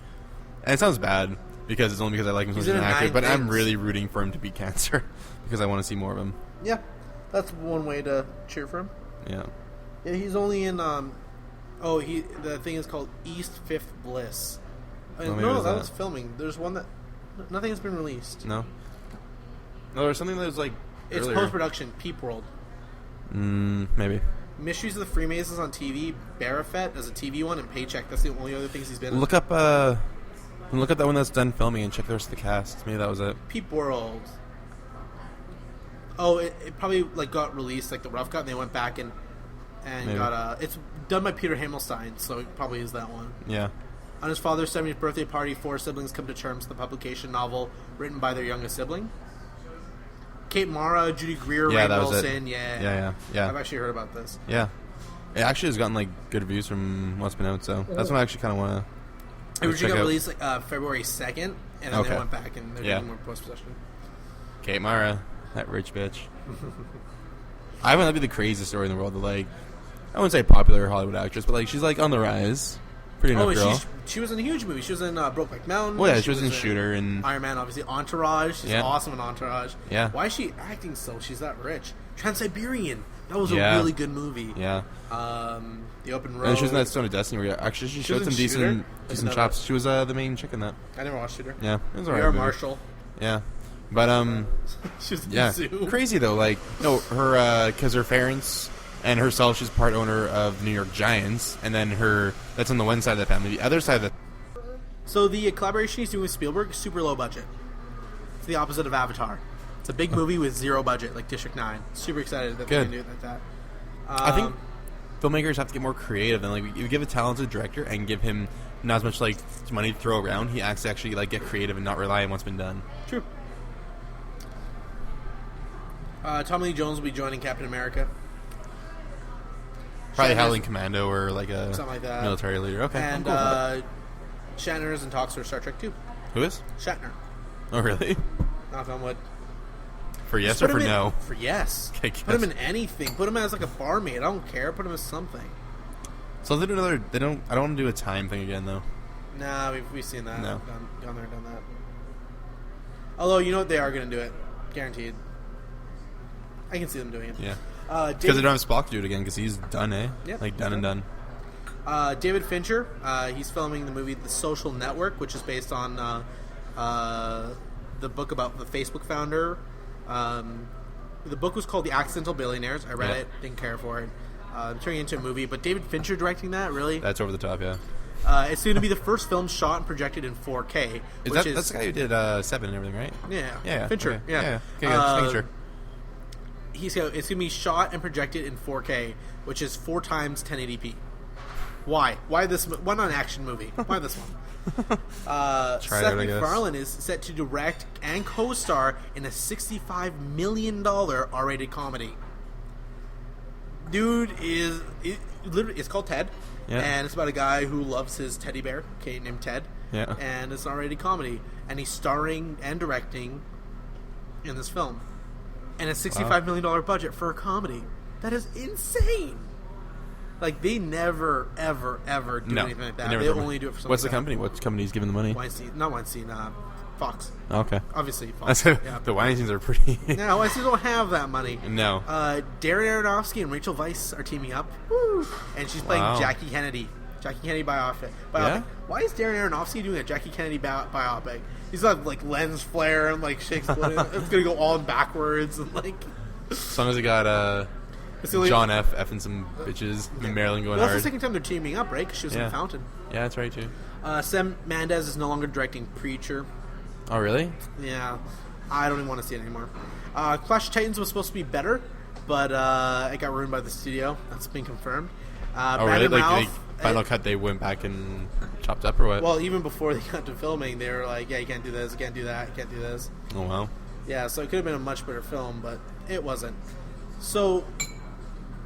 Speaker 2: And it sounds bad, because it's only because I like him so
Speaker 1: He's
Speaker 2: much as
Speaker 1: in
Speaker 2: an actor,
Speaker 1: 9
Speaker 2: but I'm
Speaker 1: things.
Speaker 2: really rooting for him to beat cancer, because I want to see more of him.
Speaker 1: Yeah, that's one way to cheer for him.
Speaker 2: Yeah.
Speaker 1: Yeah, he's only in, the thing is called East Fifth Bliss.
Speaker 2: maybe it
Speaker 1: No,
Speaker 2: was
Speaker 1: that
Speaker 2: that.
Speaker 1: was filming. There's one that... Nothing has been released.
Speaker 2: No? No, there's something that was, like,
Speaker 1: It's
Speaker 2: earlier.
Speaker 1: post-production. Peep World.
Speaker 2: Maybe.
Speaker 1: Mysteries of the Freemasons on TV. Barafet as a TV one, and Paycheck. That's the only other things he's been in.
Speaker 2: Look up that one that's done filming and check the rest of the cast. Maybe that was it.
Speaker 1: Peep World. Oh, it probably like got released like the rough cut, and they went back and
Speaker 2: Maybe.
Speaker 1: got it's done by Peter Hammelstein, so it probably is that one.
Speaker 2: Yeah.
Speaker 1: On his father's 70th birthday party, 4 siblings come to terms with the publication novel written by their youngest sibling. Kate Mara, Judy Greer,
Speaker 2: Yeah,
Speaker 1: Ray
Speaker 2: that was it.
Speaker 1: Wilson.
Speaker 2: Yeah.
Speaker 1: I've actually heard about this.
Speaker 2: Yeah. It actually has gotten like good reviews from what's been out, so that's what I actually kind of want
Speaker 1: It originally
Speaker 2: check
Speaker 1: got
Speaker 2: out.
Speaker 1: released like, February 2nd, and then
Speaker 2: Okay.
Speaker 1: they went back and they're
Speaker 2: Yeah.
Speaker 1: doing more post-production.
Speaker 2: to. Kate Mara, that rich bitch. I find that'd be the craziest story in the world. That, like, I wouldn't say popular Hollywood actress, but like she's like on the rise. Pretty enough girl.
Speaker 1: She was in a huge movie. She was in Brokeback Mountain.
Speaker 2: Well, yeah, she was in Shooter and
Speaker 1: Iron Man, obviously. Entourage. She's
Speaker 2: Yeah.
Speaker 1: awesome in Entourage.
Speaker 2: Yeah.
Speaker 1: Why is she acting so? She's that rich. Trans-Siberian. That was
Speaker 2: Yeah.
Speaker 1: a really good movie.
Speaker 2: yeah.
Speaker 1: The Open Road.
Speaker 2: And she was in that Stone of Destiny where actually she showed
Speaker 1: was in
Speaker 2: some
Speaker 1: Shooter?
Speaker 2: decent
Speaker 1: Never.
Speaker 2: chops. She was the main chick in that.
Speaker 1: I never watched Shooter.
Speaker 2: Yeah, it was alright.
Speaker 1: Mayor
Speaker 2: movie.
Speaker 1: Marshall.
Speaker 2: Yeah, but
Speaker 1: She was in
Speaker 2: yeah,
Speaker 1: the zoo.
Speaker 2: crazy though. Like no, her because her parents and herself, she's part owner of the New York Giants, and then that's on the one side of the family. The other side of the
Speaker 1: So the collaboration he's doing with Spielberg is super low budget. It's the opposite of Avatar. It's a big movie with zero budget, like District 9. Super excited that they're
Speaker 2: Good.
Speaker 1: going to do it like that.
Speaker 2: I think filmmakers have to get more creative, and like you give a talented director and give him not as much like money to throw around. He has to actually like get creative and not rely on what's been done.
Speaker 1: True. Tommy Lee Jones will be joining Captain America.
Speaker 2: Probably
Speaker 1: Shatner's-
Speaker 2: Howling Commando or like a
Speaker 1: Something like that.
Speaker 2: military leader. Okay, I'm
Speaker 1: And
Speaker 2: cool with that.
Speaker 1: Shatner's in talks for Star Trek 2.
Speaker 2: Who is?
Speaker 1: Shatner.
Speaker 2: Oh, really?
Speaker 1: Knock on wood.
Speaker 2: For yes
Speaker 1: Just
Speaker 2: or
Speaker 1: put
Speaker 2: for
Speaker 1: him in-
Speaker 2: no?
Speaker 1: For yes.
Speaker 2: Okay,
Speaker 1: Put him
Speaker 2: yes.
Speaker 1: in anything. Put him as like a barmaid. I don't care. Put him as something.
Speaker 2: So they do another. They don't. I don't want to do a time thing again though.
Speaker 1: Nah, we've seen that.
Speaker 2: No.
Speaker 1: Gone there, done that. Although, you know what? They are going to do it. Guaranteed. I can see them doing it.
Speaker 2: Yeah.
Speaker 1: David,
Speaker 2: Because they don't have Spock to do it again because he's done, eh?
Speaker 1: Yep.
Speaker 2: Like done and done.
Speaker 1: David Fincher, he's filming the movie The Social Network, which is based on the book about the Facebook founder. The book was called The Accidental Billionaires. I read
Speaker 2: Yeah.
Speaker 1: it, didn't care for it. Turning into a movie, but David Fincher directing that, really?
Speaker 2: That's over the top, yeah.
Speaker 1: It's going to be the first film shot and projected in 4K.
Speaker 2: That's the guy who did Seven and everything, right?
Speaker 1: Yeah. Fincher,
Speaker 2: okay.
Speaker 1: yeah.
Speaker 2: Okay, good. Just making sure.
Speaker 1: It's going to be shot and projected in 4K, which is 4 times 1080p. Why? Why this? Why not an action movie? Why this one?
Speaker 2: Try
Speaker 1: Seth
Speaker 2: it out, I guess.
Speaker 1: MacFarlane is set to direct and co-star in a $65 million R-rated comedy. Dude literally, it's called Ted,
Speaker 2: Yeah.
Speaker 1: and it's about a guy who loves his teddy bear, okay, named Ted.
Speaker 2: Yeah.
Speaker 1: And it's an R-rated comedy, and he's starring and directing in this film, and a $65 million budget for a comedy. That is insane. Like, they never, ever, ever do anything like that. They only do it for something.
Speaker 2: What's the
Speaker 1: like that.
Speaker 2: company? What company's giving the money?
Speaker 1: Not Weinstein, Fox.
Speaker 2: Okay.
Speaker 1: Obviously, Fox.
Speaker 2: That's
Speaker 1: Yeah.
Speaker 2: The Weinsteins are pretty.
Speaker 1: No, Weinstein don't have that money.
Speaker 2: No.
Speaker 1: Darren Aronofsky and Rachel Weisz are teaming up. Woo! And she's playing
Speaker 2: Wow.
Speaker 1: Jackie Kennedy. Jackie Kennedy biopic.
Speaker 2: Yeah?
Speaker 1: Why is Darren Aronofsky doing a Jackie Kennedy biopic? He's got like lens flare and like shakes. It's gonna go all backwards and like.
Speaker 2: As long as it got
Speaker 1: It's the only-
Speaker 2: John F. and some bitches, and Marilyn going
Speaker 1: Well, that's
Speaker 2: hard.
Speaker 1: the second time they're teaming up, right? Because she was in
Speaker 2: Yeah.
Speaker 1: The Fountain.
Speaker 2: Yeah, that's right too.
Speaker 1: Sam Mendes is no longer directing Preacher.
Speaker 2: Oh, really?
Speaker 1: Yeah, I don't even want to see it anymore. Clash of Titans was supposed to be better, but it got ruined by the studio. That's been confirmed.
Speaker 2: Oh, really? Like,
Speaker 1: Ralph,
Speaker 2: Final Cut, they went back and chopped up, or what?
Speaker 1: well, even before they got to filming, they were like, "Yeah, you can't do this, you can't do that, you can't do this."
Speaker 2: Oh, wow.
Speaker 1: Yeah, so it could have been a much better film, but it wasn't. So,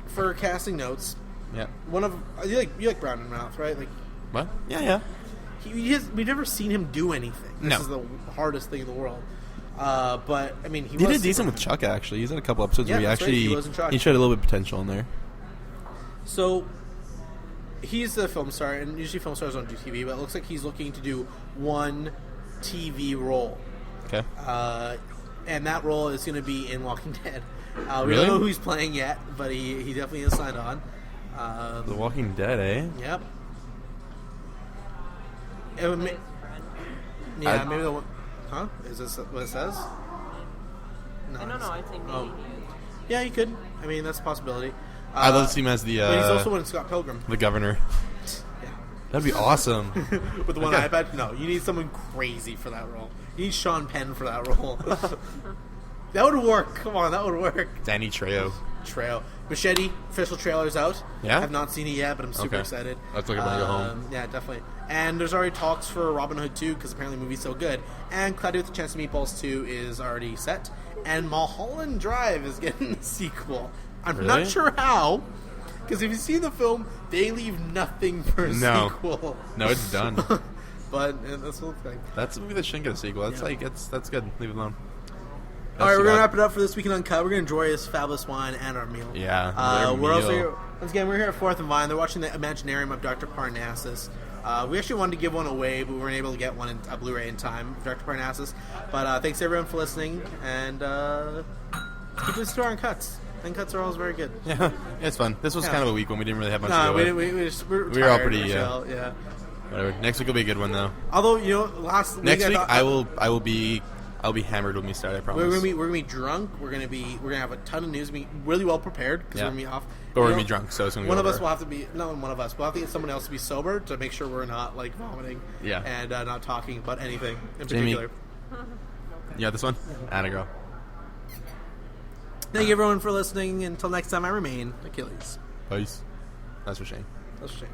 Speaker 1: for casting notes,
Speaker 2: Yeah.
Speaker 1: you like Brandon Routh, right? Like,
Speaker 2: What? Yeah.
Speaker 1: we've never seen him do anything. This
Speaker 2: No.
Speaker 1: is the hardest thing in the world. But I mean, he
Speaker 2: He
Speaker 1: was
Speaker 2: did decent
Speaker 1: Superman.
Speaker 2: with Chuck, actually. He's had a couple episodes
Speaker 1: Yeah,
Speaker 2: where he
Speaker 1: that's right.
Speaker 2: actually
Speaker 1: He was in Chuck.
Speaker 2: he showed a little bit of potential in there.
Speaker 1: So, he's a film star, and usually film stars don't do TV, but it looks like he's looking to do one TV role.
Speaker 2: Okay.
Speaker 1: And that role is going to be in Walking Dead. We
Speaker 2: Really?
Speaker 1: don't know who he's playing yet, but he definitely is signed on.
Speaker 2: The Walking Dead, eh?
Speaker 1: Yep. It would yeah,
Speaker 2: I-
Speaker 1: maybe the one... Huh? Is this what it says? No,
Speaker 4: I don't know. I think maybe
Speaker 1: Oh.
Speaker 4: he is.
Speaker 1: Yeah, you could. I mean, that's a possibility.
Speaker 2: I'd love to see him as the
Speaker 1: But he's also in Scott Pilgrim.
Speaker 2: the governor.
Speaker 1: Yeah.
Speaker 2: That'd be awesome.
Speaker 1: With the one
Speaker 2: Okay.
Speaker 1: iPad? No, you need someone crazy for that role. You need Sean Penn for that role. That would work. Come on, that would work.
Speaker 6: Danny Trejo.
Speaker 1: Trail. Machete, official trailer's out.
Speaker 6: Yeah?
Speaker 1: I've not seen it yet, but I'm super
Speaker 6: Okay.
Speaker 1: excited.
Speaker 6: Let's look at when I go home.
Speaker 1: Yeah, definitely. And there's already talks for Robin Hood 2, because apparently the movie's so good. And Cloudy with a Chance of Meatballs 2 is already set. And Mulholland Drive is getting a sequel. I'm
Speaker 6: Really?
Speaker 1: not sure how, because if you see the film, they leave nothing for a
Speaker 6: No.
Speaker 1: sequel.
Speaker 6: No, it's done.
Speaker 1: But that's what it's like.
Speaker 6: That's a movie that shouldn't get a sequel. That's
Speaker 1: Yeah.
Speaker 6: that's good. Leave it alone.
Speaker 1: All right,
Speaker 6: That's
Speaker 1: we're going to
Speaker 6: about-
Speaker 1: wrap it up for this week in Uncut. We're going to enjoy this fabulous wine and our meal.
Speaker 6: Yeah, their
Speaker 1: We're also
Speaker 6: meal.
Speaker 1: here, once again, we're here at 4th and Vine. They're watching the Imaginarium of Dr. Parnassus. We actually wanted to give one away, but we weren't able to get one a Blu-ray in time of Dr. Parnassus. But thanks everyone for listening, and keep listening to our Uncuts. Uncuts are always very good.
Speaker 6: Yeah, it's fun. This was
Speaker 1: Yeah.
Speaker 6: kind of a week when we didn't really have much to
Speaker 1: No,
Speaker 6: go
Speaker 1: we
Speaker 6: with.
Speaker 1: were
Speaker 6: We were all
Speaker 1: tired,
Speaker 6: pretty,
Speaker 1: Michelle, yeah.
Speaker 6: Whatever. Next week will be a good one though.
Speaker 1: Although, you know, last
Speaker 6: Next week
Speaker 1: thought-
Speaker 6: I will be hammered when we start. I promise.
Speaker 1: We're gonna be drunk. We're gonna have a ton of news. Be really well prepared because
Speaker 6: Yeah.
Speaker 1: we're gonna be off.
Speaker 6: But we're
Speaker 1: You
Speaker 6: gonna
Speaker 1: know,
Speaker 6: be drunk, so it's gonna be
Speaker 1: one of
Speaker 6: over.
Speaker 1: us will have to be. No, one of us. We'll have to get someone else to be sober to make sure we're not like vomiting.
Speaker 6: Yeah.
Speaker 1: And not talking about anything in
Speaker 6: Jamie.
Speaker 1: particular.
Speaker 6: Yeah, this one. Atta girl.
Speaker 1: Thank you everyone for listening. Until next time, I remain Achilles.
Speaker 6: Peace. That's for Shane.
Speaker 1: That's a shame.